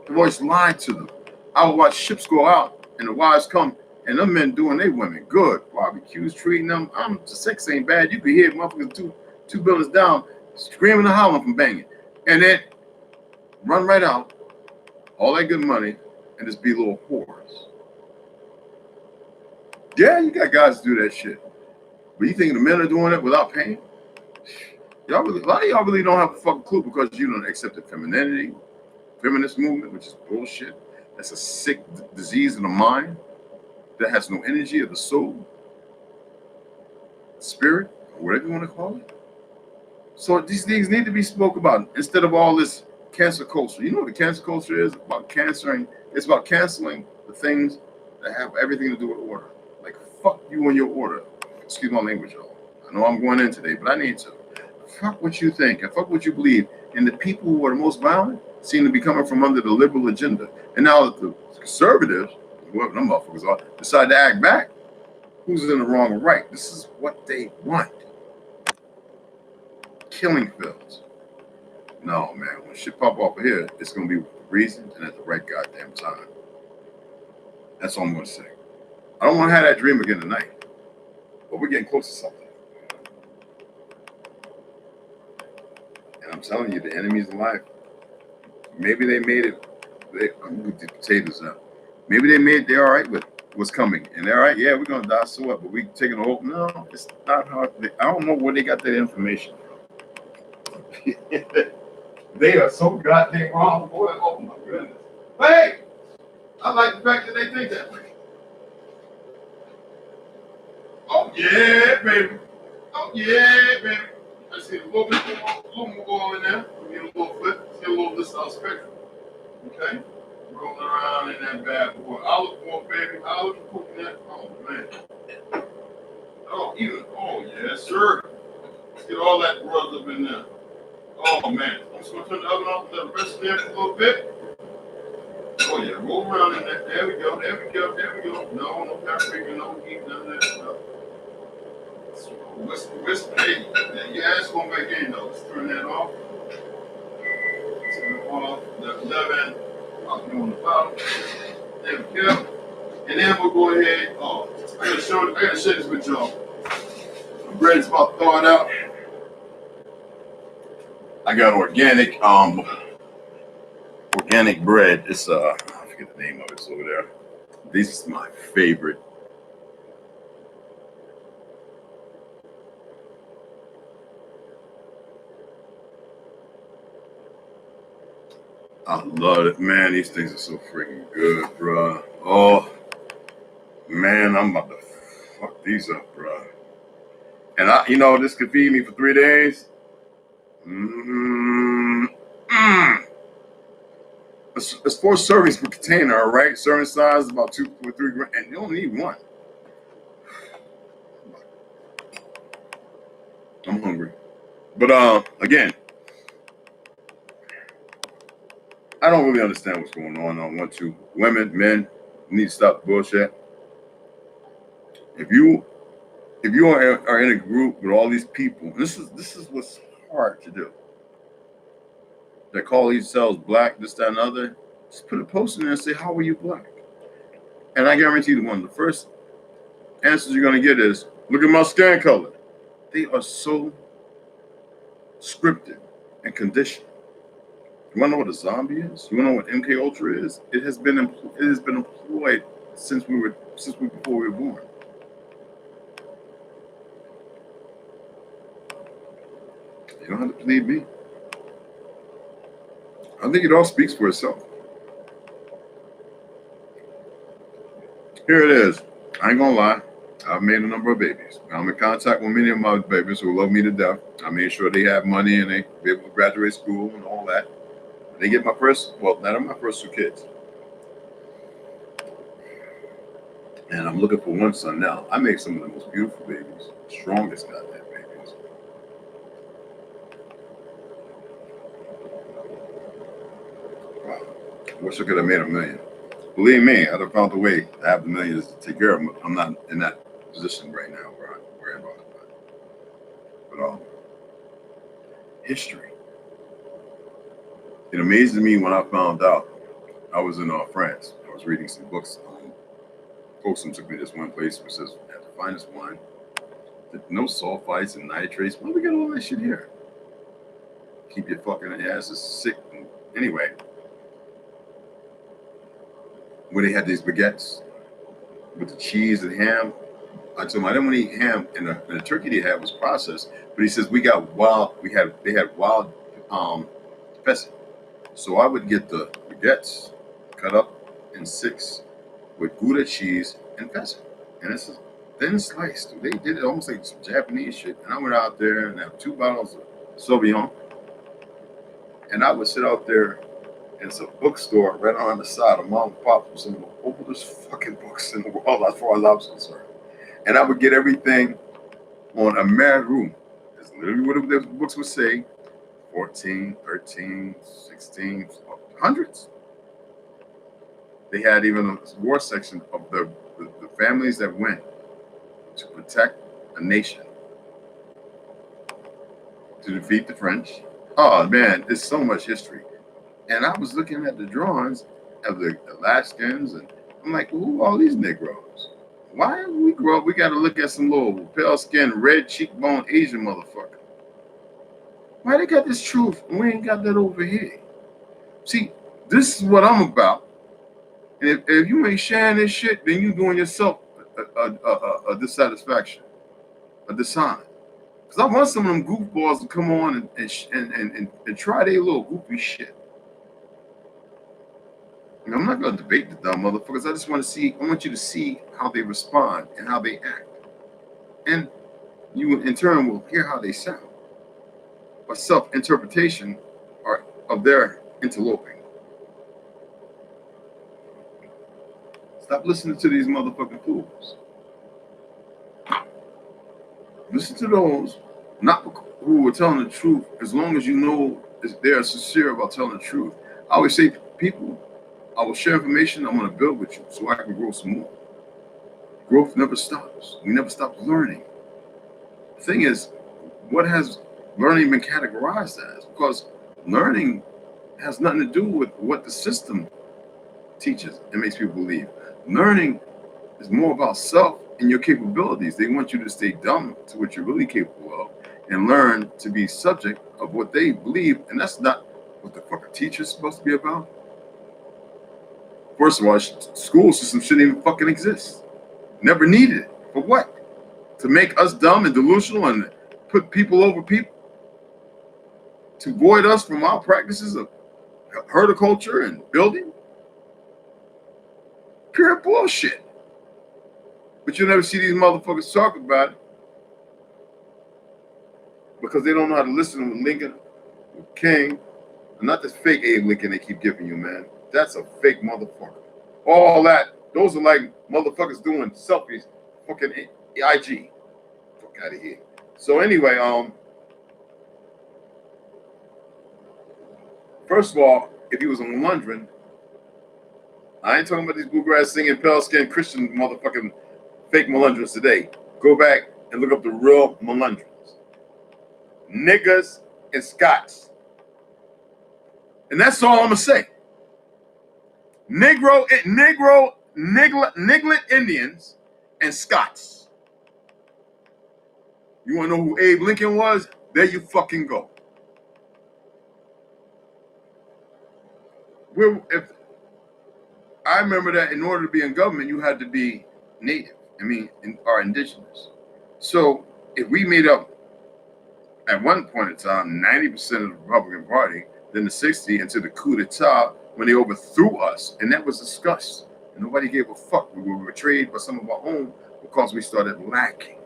They've always lied to them. I would watch ships go out and the wives come and them men doing their women good. Barbecues, treating them. The sex ain't bad. You can hear motherfuckers two buildings down screaming and howling from banging. And then run right out, all that good money, and just be little whores. Yeah, you got guys to do that shit. But you think the men are doing it without pain? Y'all really, a lot of y'all really don't have a fucking clue because you don't accept the femininity, feminist movement, which is bullshit. That's a sick disease of the mind that has no energy of the soul, spirit, or whatever you want to call it. So these things need to be spoke about instead of all this cancel culture. You know what the cancel culture is? About canceling. It's about canceling the things that have everything to do with order. Like fuck you and your order. Excuse my language, y'all. I know I'm going in today, but I need to. Fuck what you think and fuck what you believe. And the people who are the most violent seem to be coming from under the liberal agenda. And now that the conservatives, whoever them motherfuckers are, decide to act back, who's in the wrong or right? This is what they want. Killing fields. No, man. When shit pop off of here, it's going to be with reason and at the right goddamn time. That's all I'm going to say. I don't want to have that dream again tonight. But we're getting close to something. And I'm telling you, the enemy's alive. Maybe they made it. I'm going to get the potatoes out. Maybe they're all right with what's coming. And they're all right, yeah, we're going to die, so what? But we taking a hope. No, it's not how. I don't know where they got that information from. They are so goddamn wrong, boy. Oh, my goodness. Hey! I like the fact that they think that way. Oh, yeah, baby. Oh, yeah, baby. I see a little more oil in there. Get a little flip. See a little this spectrum. Okay? Rolling around in that bad boy. Olive oil, baby. Olive coconut. Oh, man. Oh, yes, sir. Let's get all that rubbed up in there. Oh, man. I'm just going to turn the oven off and let the rest in there for a little bit. Oh, yeah. Roll around in that. There we go. There we go. There we go. No paprika, no heat, none of that stuff. Whisper, hey, your ass going back in, though. Let's turn that off. Turn it off. Left end. I'll be on the bottom. There we go. And then we'll go ahead. Oh, I gotta share this with y'all. The bread's about thawed out. I got organic bread. It's I forget the name of it. It's over there. This is my favorite. I love it, man. These things are so freaking good, bro. Oh, man, I'm about to fuck these up, bro. And this could feed me for 3 days. It's 4 servings per container, all right? Serving size is about 2 or 3 grams, and you don't need one. I'm hungry. But again, I don't really understand what's going on. I want to. Women, men, need to stop the bullshit. If you are in a group with all these people, this is what's hard to do. They call themselves black, this, that, and other. Just put a post in there and say, how are you black? And I guarantee you one of the first answers you're going to get is, look at my skin color. They are so scripted and conditioned. You want to know what a zombie is? You want to know what MK Ultra is? It has been employed since before we were born. You don't have to believe me. I think it all speaks for itself. Here it is. I ain't gonna lie. I've made a number of babies. I'm in contact with many of my babies who love me to death. I made sure they have money and they be able to graduate school and all that. They get not my first 2 kids. And I'm looking for one son now. I make some of the most beautiful babies, strongest goddamn babies. Wow. I wish I could have made $1 million. Believe me, I'd have found a way to have the millions to take care of them. I'm not in that position right now where I'm worried about it. But history. It amazed me when I found out. I was in France. I was reading some books. Folsom took me to this one place which says, "Have the finest wine. No sulfites and nitrates. Why do we got all that shit here? Keep your fucking asses sick." Anyway, where they had these baguettes with the cheese and ham, I told him I didn't want to eat ham, and the turkey they had was processed. But he says they had wild pheasant. So I would get the baguettes cut up in 6 with Gouda cheese and pheasant, and it's a thin slice. They did it almost like some Japanese shit. And I went out there and had 2 bottles of Sauvignon, and I would sit out there. And it's a bookstore right on the side of mom and pop with some of the oldest fucking books in the world as far as I was concerned. And I would get everything on a mad room. That's literally what the books would say. 14, 13, 16, hundreds. They had even a war section of the families that went to protect a nation, to defeat the French. Oh man, there's so much history. And I was looking at the drawings of the Alaskans, and I'm like, who are all these Negroes? Why do we grow up? We got to look at some little pale-skinned, red cheekbone Asian motherfucker. Why they got this truth and we ain't got that over here? See, this is what I'm about. And if you ain't sharing this shit, then you doing yourself a dissatisfaction, a dishonor. Because I want some of them goofballs to come on and try their little goofy shit. And I'm not going to debate the dumb motherfuckers. I just want to see, I want you to see how they respond and how they act. And you, in turn, will hear how they sound. A self-interpretation of their interloping. Stop listening to these motherfucking fools. Listen to those, not who are telling the truth, as long as you know they're sincere about telling the truth. I always say, people, I will share information. I'm going to build with you so I can grow some more. Growth never stops. We never stop learning. The thing is, what has learning been categorized as? Because learning has nothing to do with what the system teaches and makes people believe. Learning is more about self and your capabilities. They want you to stay dumb to what you're really capable of and learn to be subject of what they believe. And that's not what the fucking teacher's supposed to be about. First of all, school system shouldn't even fucking exist. Never needed it. For what? To make us dumb and delusional and put people over people? To void us from our practices of horticulture and building? Pure bullshit. But you'll never see these motherfuckers talk about it because they don't know how to listen to Lincoln, King, and not this fake Abe Lincoln they keep giving you, man. That's a fake motherfucker. All that, those are like motherfuckers doing selfies, fucking IG. Fuck out of here. So anyway, first of all, if he was a Melundrin, I ain't talking about these bluegrass singing, pale skinned Christian motherfucking fake Melundrins today. Go back and look up the real Melundrins. Niggas and Scots. And that's all I'm gonna say. Niglet Indians and Scots. You wanna know who Abe Lincoln was? There you fucking go. I remember that in order to be in government, you had to be native. Or indigenous. So if we made up at one point in time 90% of the Republican Party, then the 60% into the coup d'etat when they overthrew us, and that was discussed. And nobody gave a fuck. We were betrayed by some of our own because we started lacking.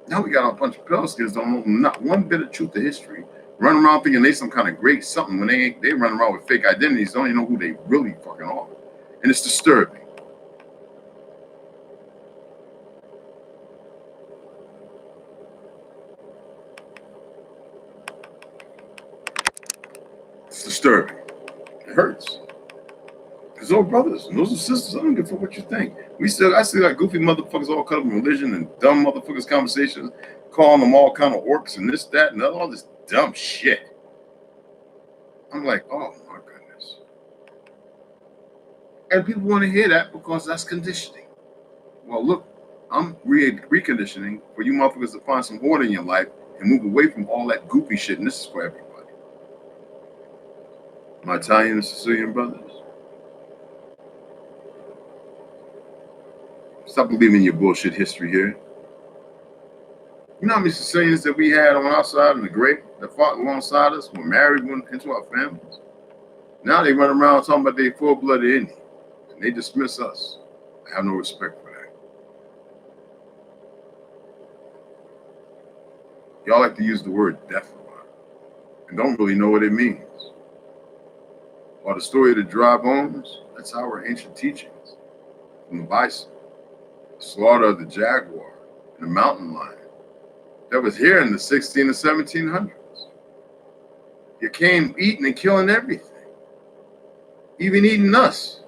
Now we got a bunch of pale-skins don't know not one bit of truth to history. Run around thinking they some kind of great something when they run around with fake identities, don't even know who they really fucking are. And it's disturbing. It's disturbing. It hurts. Because those are brothers and those are sisters. I don't give a fuck what you think. I still got goofy motherfuckers all cut up in religion and dumb motherfuckers conversations, calling them all kind of orcs and this, that, and all this dumb shit. I'm like, oh my goodness. And people want to hear that because that's conditioning. Well, look, I'm reconditioning for you motherfuckers to find some order in your life and move away from all that goofy shit. And this is for everybody. My Italian and Sicilian brothers. Stop believing your bullshit history here. You know how many Sicilians that we had on our side in the grave that fought alongside us, were married, went into our families? Now they run around talking about they full-blooded Indian, and they dismiss us. I have no respect for that. Y'all like to use the word death a lot and don't really know what it means. While the story of the dry bones, that's our ancient teachings. From the bison, the slaughter of the jaguar, and the mountain lion. That was here in the 16 and 1700s. You came eating and killing everything. Even eating us.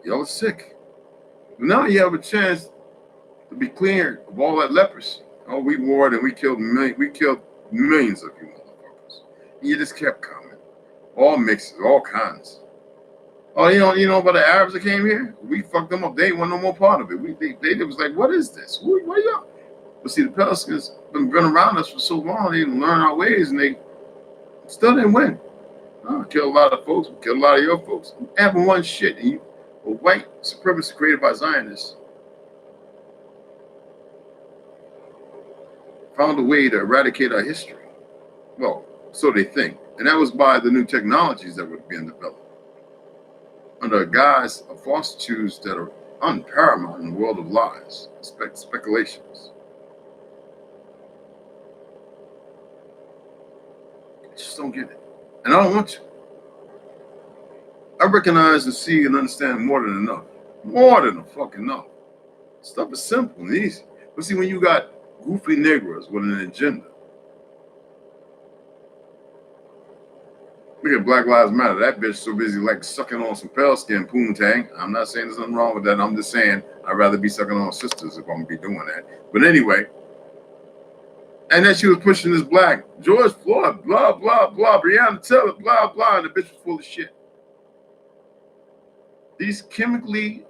Y'all are sick. But now you have a chance to be cleared of all that leprosy. Oh, we warred and we killed millions of you motherfuckers. And you just kept coming. All mixes, all kinds. Oh, you know about the Arabs that came here? We fucked them up. They ain't want no more part of it. They was like, what is this? What y'all? But see, the Pelicans been around us for so long, they didn't learn our ways, and they still didn't win. Killed a lot of folks, killed a lot of your folks. Having one shit, and you, a white supremacy created by Zionists, found a way to eradicate our history. Well, so they think. And that was by the new technologies that were being developed under a guise of falsitudes that are unparamount in the world of lies, speculations. I just don't get it. And I don't want to. I recognize and see and understand more than enough. More than fucking enough. Stuff is simple and easy. But see, when you got goofy Negroes with an agenda. Look at Black Lives Matter. That bitch so busy like sucking on some pale skin poontang. I'm not saying there's nothing wrong with that. I'm just saying I'd rather be sucking on sisters if I'm going to be doing that. But anyway. And then she was pushing this black. George Floyd, blah, blah, blah. Breonna Taylor, blah, blah. And the bitch was full of shit. These chemically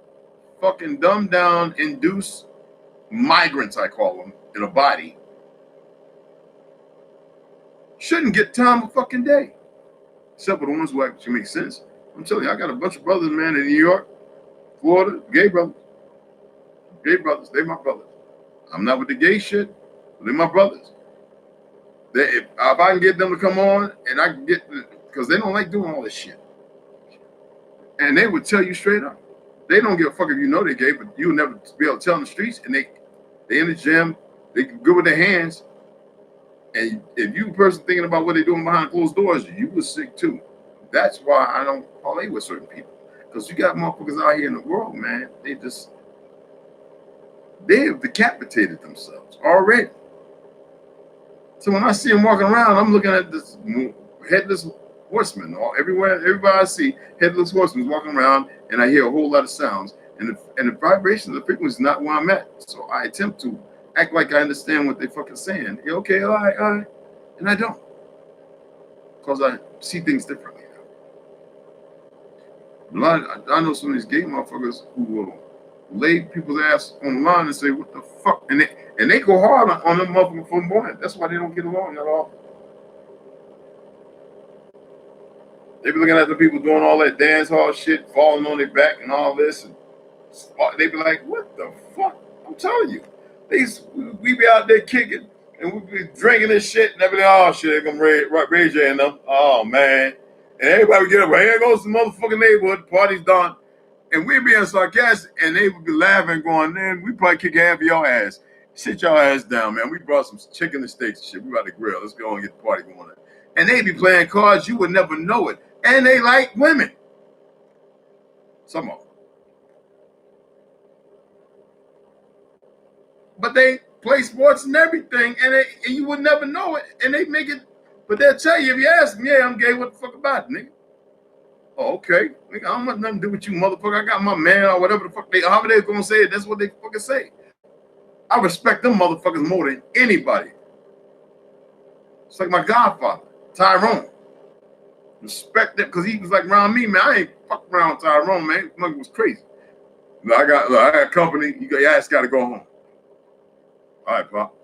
fucking dumbed down, induced migrants, I call them, in a body, shouldn't get time of fucking day. Except for the ones who actually make sense. I'm telling you, I got a bunch of brothers, man, in New York, Florida, gay brothers. Gay brothers, they my brothers. I'm not with the gay shit, but they my brothers. If I can get them to come on, and I can get, because they don't like doing all this shit. And they would tell you straight up. They don't give a fuck if you know they're gay, but you'll never be able to tell in the streets. And they in the gym, they good with their hands. And if you a person thinking about what they're doing behind closed doors, you was sick too. That's why I don't parlay with certain people. Because you got motherfuckers out here in the world, man. They have decapitated themselves already. So when I see them walking around, I'm looking at this headless horseman. Everybody I see, headless horsemen walking around, and I hear a whole lot of sounds. And the vibrations, the frequency is not where I'm at. So I attempt to act like I understand what they're fucking saying. Yeah, okay, all right. And I don't. Because I see things differently now. I know some of these gay motherfuckers who will lay people's ass on the line and say, what the fuck? And they go hard on them motherfuckers from born. That's why they don't get along at all. They be looking at the people doing all that dance hall shit, falling on their back and all this. And they be like, what the fuck? I'm telling you. We be out there kicking and we be drinking this shit and everything. Oh shit, they're gonna raise your hand up. Oh man. And everybody would get up. Here goes the motherfucking neighborhood. Party's done. And we being sarcastic and they would be laughing, going, man, we probably kick half of your ass. Sit your ass down, man. We brought some chicken and steaks and shit. We about to grill. Let's go and get the party going. And they be playing cards, you would never know it. And they like women. Some of them. But they play sports and everything, and you would never know it. And they make it, but they'll tell you if you ask them, yeah, I'm gay, what the fuck about it, nigga? Oh, okay. Nigga, I don't want nothing to do with you, motherfucker. I got my man or whatever the fuck however they're gonna say it, that's what they fucking say. I respect them motherfuckers more than anybody. It's like my godfather, Tyrone. Respect that because he was like around me, man. I ain't fuck around with Tyrone, man. Mother was crazy. I got company. Your ass got to go home. All right, Pop.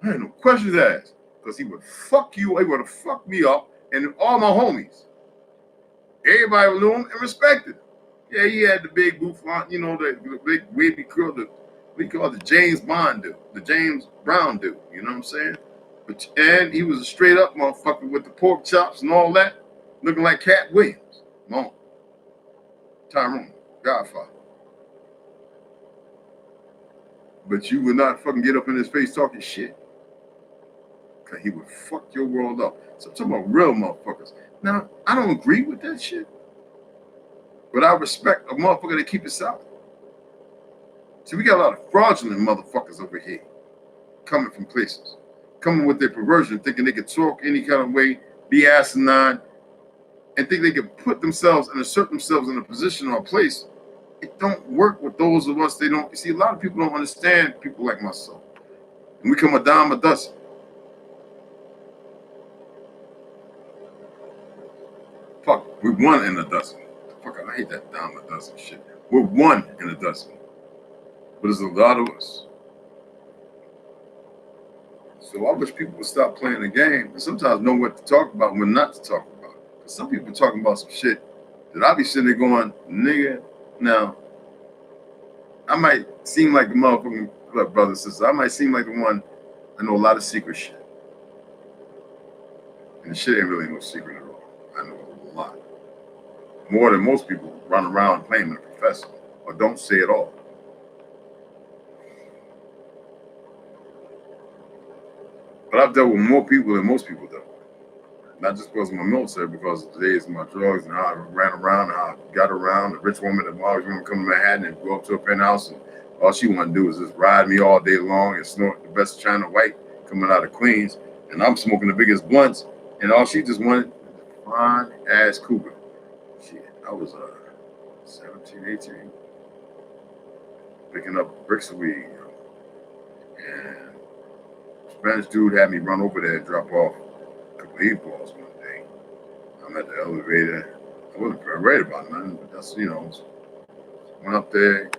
I ain't no questions asked because he would fuck you. He would have fucked me up and all my homies. Everybody knew him and respected him. Yeah, he had the big bouffant, you know, the big wavy curl, we call the James Bond dude, the James Brown dude, you know what I'm saying? And he was a straight up motherfucker with the pork chops and all that, looking like Cat Williams. No, Tyrone, Godfather. But you would not fucking get up in his face talking shit. Cause he would fuck your world up. So I'm talking about real motherfuckers. Now, I don't agree with that shit. But I respect a motherfucker that keep it solid. See, we got a lot of fraudulent motherfuckers over here coming from places, coming with their perversion, thinking they could talk any kind of way, be asinine, and think they could put themselves and assert themselves in a position or a place. It don't work with those of us. They don't. You see, a lot of people don't understand people like myself. And we come a dime a dozen. Fuck, we're one in a dozen. Fuck, I hate that dime a dozen shit. We're one in a dozen. But there's a lot of us. So I wish people would stop playing the game and sometimes know what to talk about and what not to talk about. Because some people are talking about some shit that I be sitting there going, nigga, now, I might seem like the motherfucking brother and sister. I might seem like the one I know a lot of secret shit. And the shit ain't really no secret at all. I know a lot. More than most people run around claiming a professor or don't say it all. But I've dealt with more people than most people do. Not just because of my military, because of the days of my drugs and how I ran around and how I got around. The rich woman that always wanted to come to Manhattan and go up to a penthouse, and all she wanted to do is just ride me all day long and snort the best China White coming out of Queens. And I'm smoking the biggest blunts, and all she just wanted was a fine ass cougar. Shit, I was 17, 18, picking up bricks of weed, and Spanish dude had me run over there and drop off a couple of balls one day. I'm at the elevator. I wasn't very worried about nothing, but that's, you know, went up there.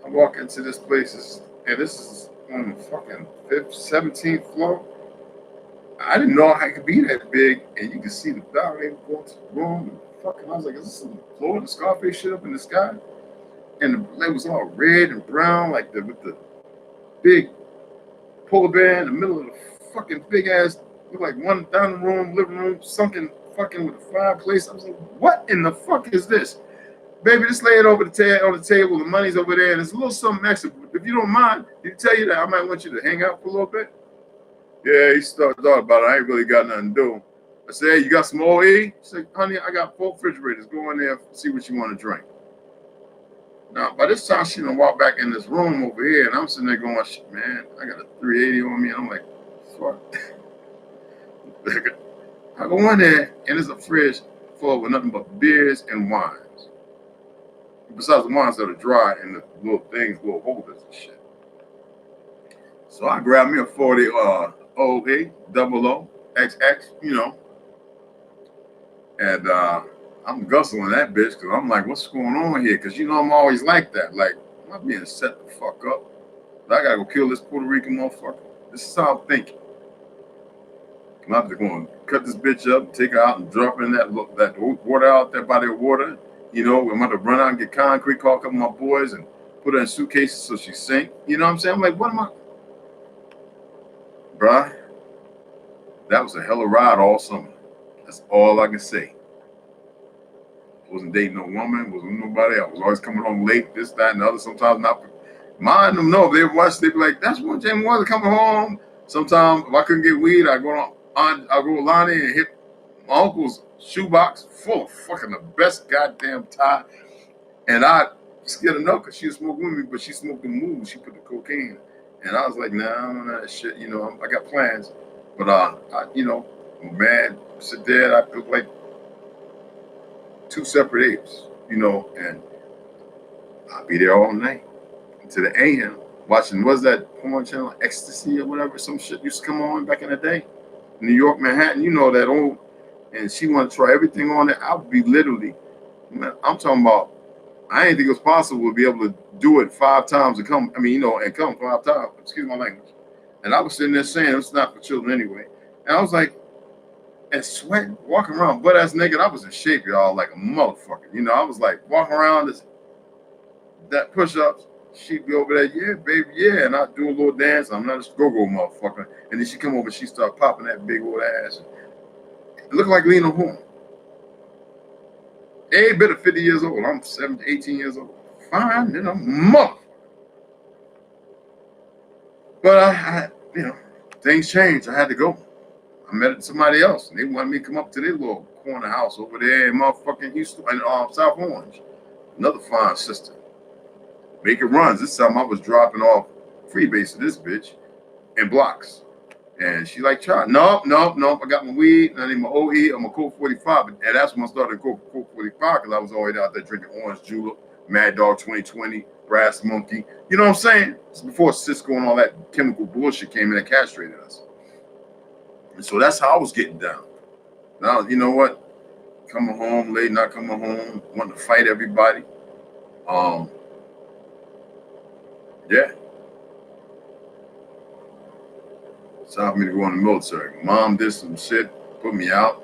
I walk into this place, and this is on the fucking 17th floor. I didn't know I could be that big, and you could see the balcony going to the room. And fucking, I was like, is this some Florida Scarface shit up in the sky? And the light was all red and brown, like with the big polar bear in the middle of the fucking big ass, looked like one down the room, living room, sunken fucking with a fireplace. I was like, what in the fuck is this? Baby, just lay it over on the table. The money's over there, and it's a little something extra. If you don't mind, he tell you that I might want you to hang out for a little bit. Yeah, he started talking about it. I ain't really got nothing to do. I said, hey, you got some OE? She said, honey, I got 4 refrigerators. Go in there, see what you want to drink. Now, by this time, she done walked back in this room over here, and I'm sitting there going, man, I got a 380 on me. And I'm like, fuck. I go in there, and there's a fridge full with nothing but beers and wines. Besides the wines that are dry and the little things, little holders and shit. So I grabbed me a 40 OA, double O, XX, you know. And I'm guzzling that bitch because I'm like, what's going on here? Because you know I'm always like that. Like, I'm not being set the fuck up. But I gotta go kill this Puerto Rican motherfucker. This is how I'm thinking. I'm just going to cut this bitch up, take her out and drop in that water out there by the water. You know, I'm going to run out and get concrete, call a couple of my boys and put her in suitcases so she sink. You know what I'm saying? I'm like, what am I? Bruh, that was a hell of a ride all summer. That's all I can say. Wasn't dating no woman, wasn't nobody else. Was always coming home late, this, that, and the other. Sometimes not. Mind them, no. If they watch, they'd be like, that's when Jamie was coming home. Sometimes if I couldn't get weed, I'd go to Lonnie and hit my uncle's shoebox full of fucking the best goddamn tie. And I scared enough because she was smoking with me, but she smoked the mood. She put the cocaine. And I was like, nah, I don't know that shit. You know, I got plans. But, you know, man, sit there. I look like 2 separate apes, you know, and I'll be there all night until the AM watching, what's that porn channel, Ecstasy or whatever, some shit used to come on back in the day. New York, Manhattan, you know that old, and she wanted to try everything on it. I would be literally, man, I'm talking about, I didn't think it was possible to be able to do it 5 times and come, I mean, you know, and come 5 times, excuse my language. And I was sitting there saying, it's not for children anyway. And I was like, and sweating, walking around butt ass naked. I was in shape, y'all, like a motherfucker. You know, I was like walking around that push-ups. She'd be over there, yeah, baby, yeah, and I'd do a little dance. I'm not a go-go motherfucker. And then she come over, she start popping that big old ass. It looked like Lena Horne. Every bit of 50 years old. I'm 17, 18 years old. Fine, you know, motherfucker. But I, you know, things changed. I had to go. I met somebody else, and they wanted me to come up to their little corner house over there in motherfucking Houston, South Orange. Another fine sister. Making runs. This time I was dropping off freebase to this bitch in blocks. And she like, Chad, nope. I got my weed, and I need my OE or my Coke 45. And that's when I started Coke 45 because I was already out there drinking Orange Julep, Mad Dog 2020, Brass Monkey. You know what I'm saying? It's before Cisco and all that chemical bullshit came in and castrated us. And so that's how I was getting down. Now, you know what? Coming home late, not coming home, wanting to fight everybody. Yeah. It's time for me to go in the military. Mom did some shit, put me out.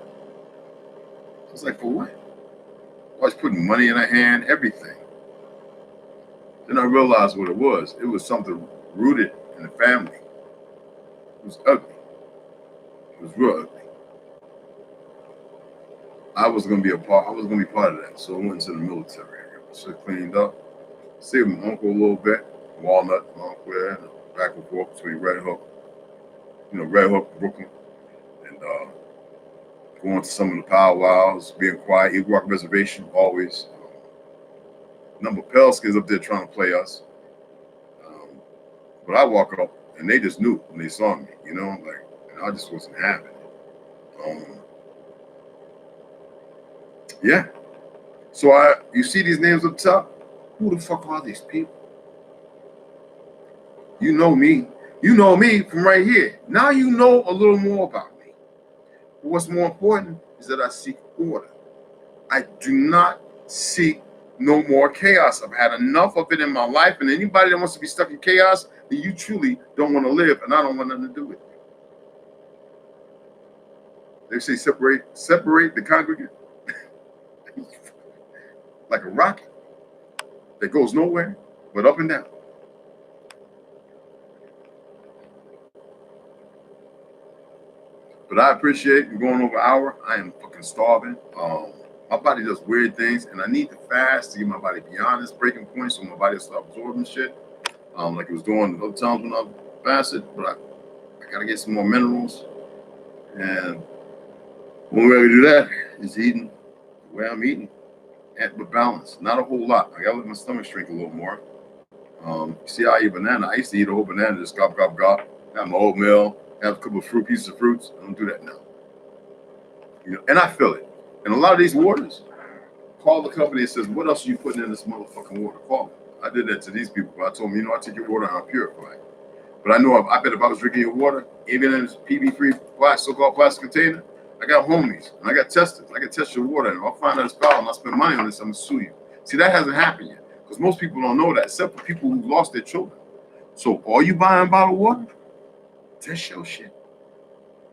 I was like, for what? I was putting money in her hand, everything. Then I realized what it was. It was something rooted in the family. It was ugly. It was real ugly. I was gonna be part of that. So I went into the military. I got my shit cleaned up. Saved my uncle a little bit. Walnut, my uncle there, back and forth between Red Hook, Brooklyn, and going to some of the powwows, being quiet. Eagle Rock Reservation, always. Number of Pelskins up there trying to play us. But I walk up, and they just knew when they saw me, you know, like, and I just wasn't having it. Yeah. So you see these names up top? Who the fuck are these people? You know me. You know me from right here. Now you know a little more about me. But what's more important is that I seek order. I do not seek no more chaos. I've had enough of it in my life, and anybody that wants to be stuck in chaos, then you truly don't want to live, and I don't want nothing to do with it. They say separate the congregate like a rocket that goes nowhere but up and down. But I appreciate going over an hour. I am fucking starving. My body does weird things, and I need to fast to get my body beyond this breaking point so my body will start absorbing shit. Like it was doing the other times when I fasted. But I gotta get some more minerals. And one way to do that is eating the way I'm eating, and with balance. Not a whole lot. I gotta let my stomach shrink a little more. See, I eat banana. I used to eat a whole banana, just gop. Have my oatmeal. Have a couple of pieces of fruits. I don't do that now. You know, and I feel it. And a lot of these waters, call the company and says, what else are you putting in this motherfucking water? Call me. I did that to these people. I told them, I take your water and I'll purify it. But I know, I bet if I was drinking your water, even in this PB-free so-called plastic container, I got homies and I got testers. I can test your water, and if I find out it's foul and I spend money on this, I'm gonna sue you. See, that hasn't happened yet because most people don't know that, except for people who lost their children. So, are you buying bottled water? Test your shit.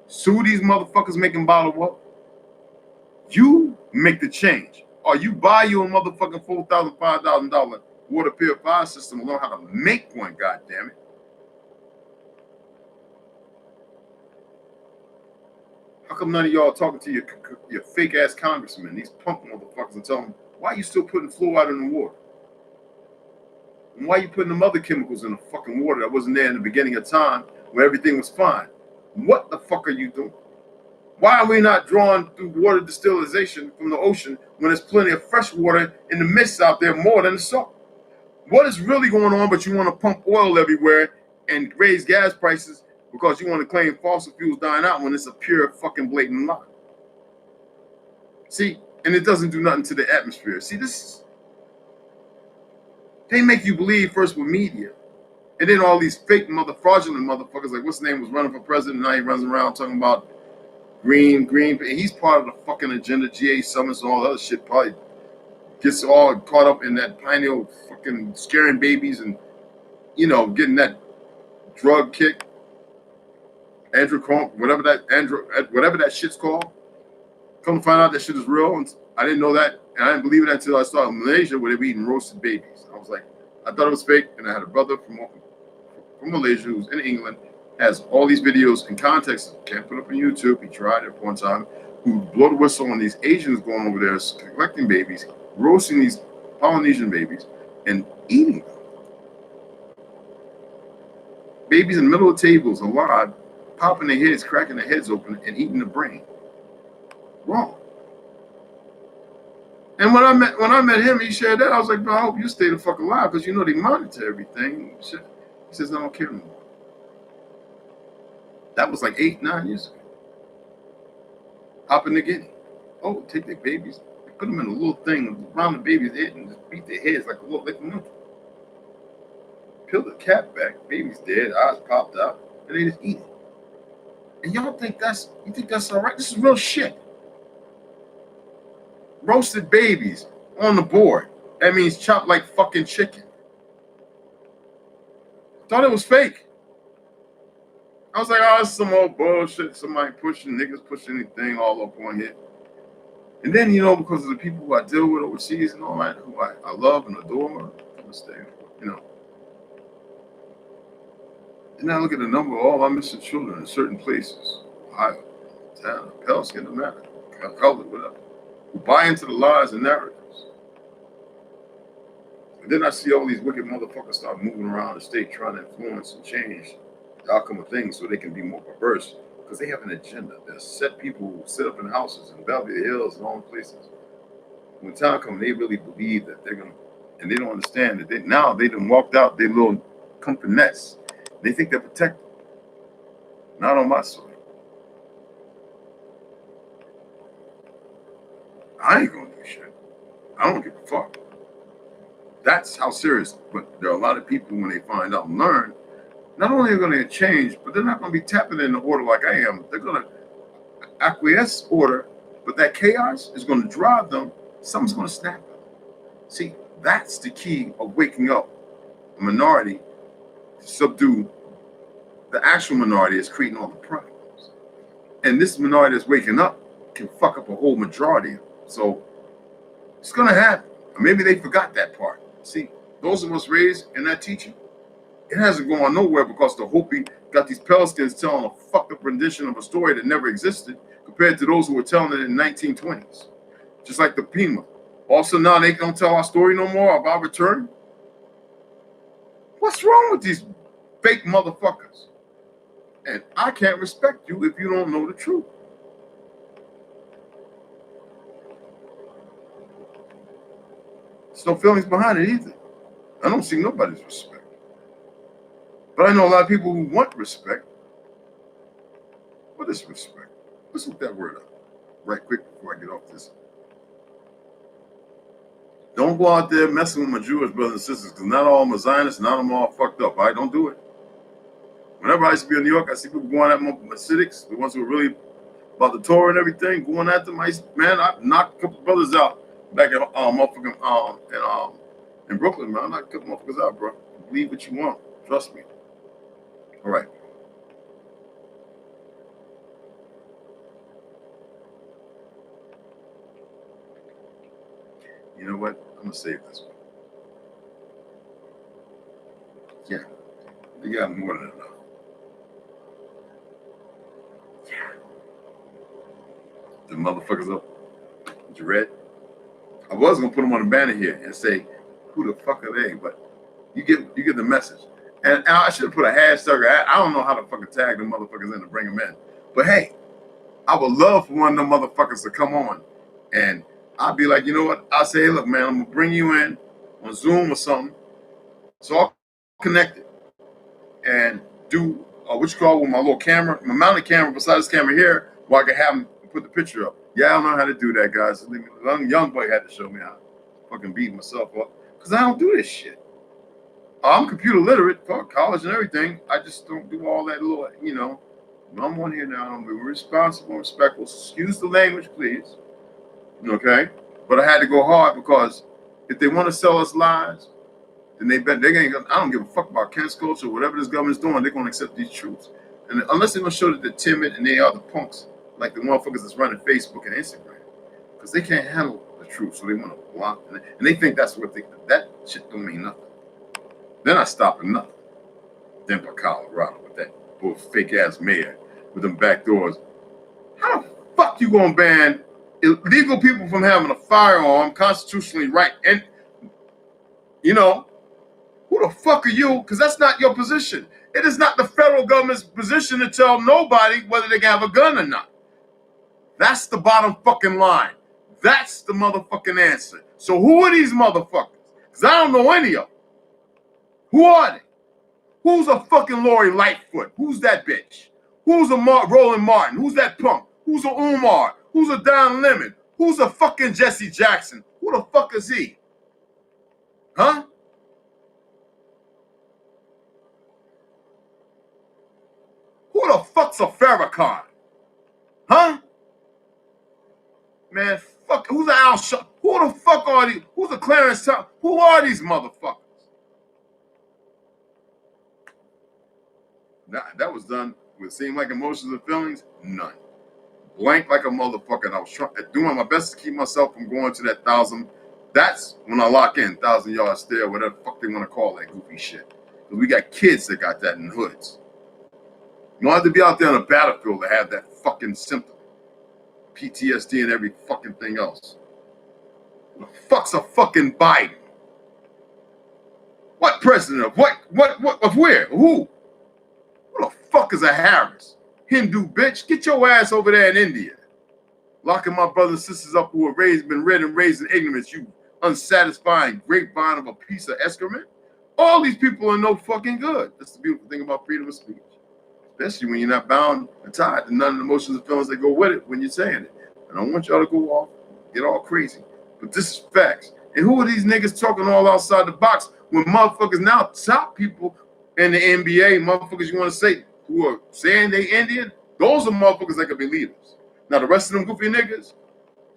Sue these motherfuckers making bottled water. You make the change. Or you buy you a motherfucking $4,000, $5,000 water purifier system and learn how to make one, goddammit. How come none of y'all talking to your fake ass congressmen, these punk motherfuckers, and tell them, why are you still putting fluoride in the water? And why are you putting them other chemicals in the fucking water that wasn't there in the beginning of time when everything was fine? What the fuck are you doing? Why are we not drawing through water distillation from the ocean when there's plenty of fresh water in the mist out there more than the salt? What is really going on, but you want to pump oil everywhere and raise gas prices because you want to claim fossil fuels dying out when it's a pure fucking blatant lie? See, and it doesn't do nothing to the atmosphere. See, they make you believe first with media. And then all these fake fraudulent motherfuckers, like what's his name was running for president, and now he runs around talking about green. And he's part of the fucking agenda, GA summits and all that other shit. Probably gets all caught up in that pineal fucking scaring babies and, getting that drug kick. Whatever that shit's called. Come to find out that shit is real, and I didn't know that, and I didn't believe it until I saw in Malaysia where they were eating roasted babies. I was like, I thought it was fake, and I had a brother from Malaysia who's in England, has all these videos in context, can't put up on YouTube. He tried it one time, who blow the whistle on these Asians going over there collecting babies, roasting these Polynesian babies, and eating them. Babies in the middle of tables, alive, popping their heads, cracking their heads open, and eating the brain. Wrong. And when I met him, he shared that. I was like, bro, I hope you stay the fuck alive, because you know they monitor everything. He says, I don't care anymore. That was like 8-9 years ago. Hop in the guinea. Oh, take their babies, put them in a little thing around the baby's head and just beat their heads like a little monkey. Peel the cap back, baby's dead, eyes popped out, and they just eat it. And y'all think that's all right? This is real shit. Roasted babies on the board. That means chopped like fucking chicken. Thought it was fake. I was like, oh, it's some old bullshit. Somebody niggas pushing anything all up on here. And then, you know, because of the people who I deal with overseas and all that, who I love and adore, understand, you know. And I look at the number of all our missing children in certain places, Ohio, Montana, Pelican, no matter, color, whatever, who buy into the lies and narratives. And then I see all these wicked motherfuckers start moving around the state trying to influence and change the outcome of things so they can be more perverse, because they have an agenda. There's set people who sit up in houses in Belvedere Hills and all places. When time comes, they really believe that they're going to, and they don't understand that they done walked out their little comfort nest. They think they're protected. Not on my side. I ain't gonna do shit. I don't give a fuck. That's how serious. But there are a lot of people, when they find out and learn, not only are they going to change, but they're not going to be tapping in the order like I am. They're going to acquiesce order, but that chaos is going to drive them. Something's going to snap them. See, that's the key of waking up a minority to subdue the actual minority that's creating all the problems. And this minority that's waking up can fuck up a whole majority of them. So it's going to happen. Or maybe they forgot that part. See, those of us raised in that teaching, it hasn't gone nowhere, because the Hopi got these Pelicans telling a fucked up rendition of a story that never existed compared to those who were telling it in the 1920s. Just like the Pima. Also, now they don't tell our story no more of our return. What's wrong with these fake motherfuckers? And I can't respect you if you don't know the truth. There's no feelings behind it either. I don't see nobody's respect. But I know a lot of people who want respect. What is respect? Let's look that word up right quick before I get off this. Don't go out there messing with my Jewish brothers and sisters, because not all of them are Zionists, not all of them are fucked up. All right, don't do it. Whenever I used to be in New York, I see people going at my Hasidics, the ones who are really about the Torah and everything, going at them. I knocked a couple brothers out back at in Brooklyn, man. I knocked a couple motherfuckers out, bro. Believe what you want. Trust me. All right. You know what? I'm gonna save this one. Yeah, they got more than enough. Yeah. The motherfuckers up. Did you read? I was gonna put them on the banner here and say, who the fuck are they? But you get the message. And I should have put a hashtag. I don't know how to fucking tag them motherfuckers in to bring them in. But hey, I would love for one of them motherfuckers to come on, and I'll be like, you know what? I'll say, hey, look, man, I'm gonna bring you in on Zoom or something. So I'll connect it and do what you call with my little camera, my mounted camera beside this camera here, where I can have them put the picture up. Yeah, I don't know how to do that, guys. The young boy had to show me how to fucking beat myself up, because I don't do this shit. I'm computer literate, fuck college and everything. I just don't do all that little, you know. I'm on here now. I'm being responsible and respectful. Excuse the language, please. Okay? But I had to go hard, because if they want to sell us lies, then they ain't gonna, I don't give a fuck about cancel culture, whatever this government's doing, they're gonna accept these truths. And unless they're gonna show that they're timid and they are the punks, like the motherfuckers that's running Facebook and Instagram. because they can't handle the truth, so they want to block, and they think that's what that shit don't mean nothing. They're not stopping nothing. Denver, Colorado, with that bull fake ass mayor with them back doors. How the fuck you gonna ban illegal people from having a firearm, constitutionally right? And you know, who the fuck are you? Because that's not your position. It is not the federal government's position to tell nobody whether they can have a gun or not. That's the bottom fucking line. That's the motherfucking answer. So who are these motherfuckers? Because I don't know any of them. Who are they? Who's a fucking Lori Lightfoot? Who's that bitch? Who's a Rollin Martin? Who's that punk? Who's a Umar? Who's a Don Lemon? Who's a fucking Jessie Jackson? Who the fuck is he? Huh? Who the fuck's a Farrakhan? Huh? Man, fuck, who's a Al Sharpton? Who the fuck are these? Who's a Clarence Thomas? Who are these motherfuckers? That was done with seem like emotions and feelings? None. Blank like a motherfucker. And I was doing my best to keep myself from going to that 1,000. That's when I lock in, 1,000-yard stare, whatever the fuck they want to call that goofy shit. Because we got kids that got that in hoods. You don't have to be out there on a battlefield to have that fucking symptom. PTSD and every fucking thing else. The fuck's a fucking Biden? What president of what of where? Who? Who the fuck is a Harris? Hindu bitch, get your ass over there in India. Locking my brothers and sisters up who have been reared and raised in ignorance, you unsatisfying grapevine of a piece of excrement. All these people are no fucking good. That's the beautiful thing about freedom of speech. Especially when you're not bound and tied to none of the emotions and feelings that go with it when you're saying it. I don't want y'all to go off, get all crazy. But this is facts. And who are these niggas talking all outside the box when motherfuckers now top people in the NBA, motherfuckers you want to say, who are saying they Indian? Those are motherfuckers that could be leaders. Now the rest of them goofy niggas,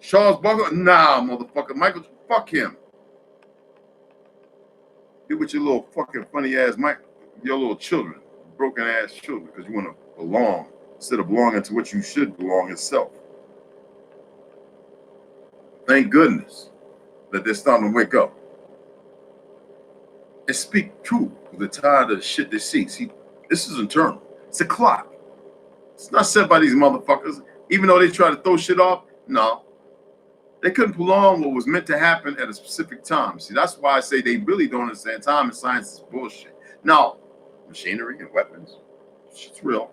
Charles Barkley, nah, motherfucker, Michael, fuck him. Get with your little fucking funny ass, your little children, broken ass children, because you want to belong instead of belonging to what you should belong itself. Thank goodness that they're starting to wake up and speak truth. They're tired of the shit they see. See, this is internal. It's a clock. It's not set by these motherfuckers. Even though they try to throw shit off, no. They couldn't prolong what was meant to happen at a specific time. See, that's why I say they really don't understand time and science is bullshit. Now, machinery and weapons, shit's real.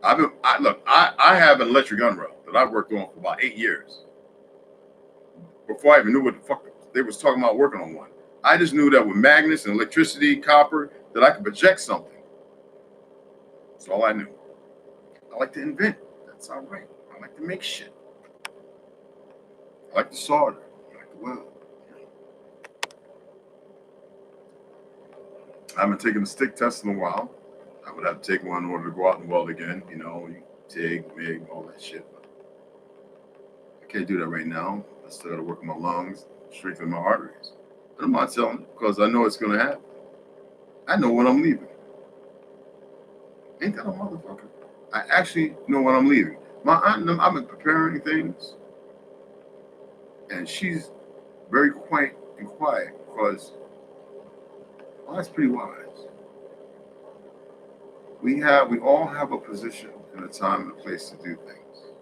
I have an electric gun rail that I've worked on for about 8 years. Before I even knew what the fuck they was talking about working on one. I just knew that with magnets and electricity, copper, that I could project something. That's all I knew. I like to invent. That's all right. I like to make shit. I like to solder. I like to weld. I haven't taken a stick test in a while. I would have to take one in order to go out and weld again. You know, you TIG, MIG, all that shit. I can't do that right now. I still got to work on my lungs, strengthen my arteries. And I'm not telling you because I know it's going to happen. I know when I'm leaving. Ain't that a motherfucker? I actually know when I'm leaving. My aunt, I've been preparing things, and she's very quiet because that's pretty wise. We all have a position and a time and a place to do things.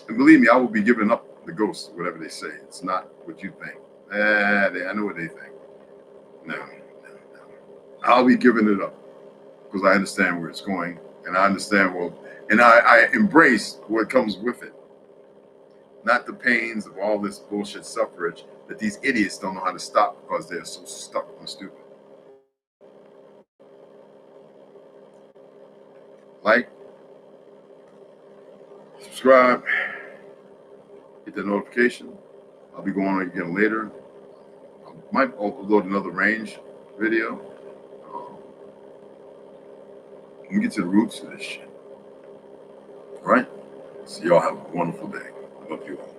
And believe me, I will be giving up the ghosts, whatever they say. It's not what you think. I know what they think. No. I'll be giving it up because I understand where it's going, and I understand and I embrace what comes with it. Not the pains of all this bullshit suffrage that these idiots don't know how to stop because they're so stuck and stupid. Like, subscribe, hit the notification. I'll be going on again later. I might upload another range video. Let me get to the roots of this shit. All right? So y'all have a wonderful day. I love you all.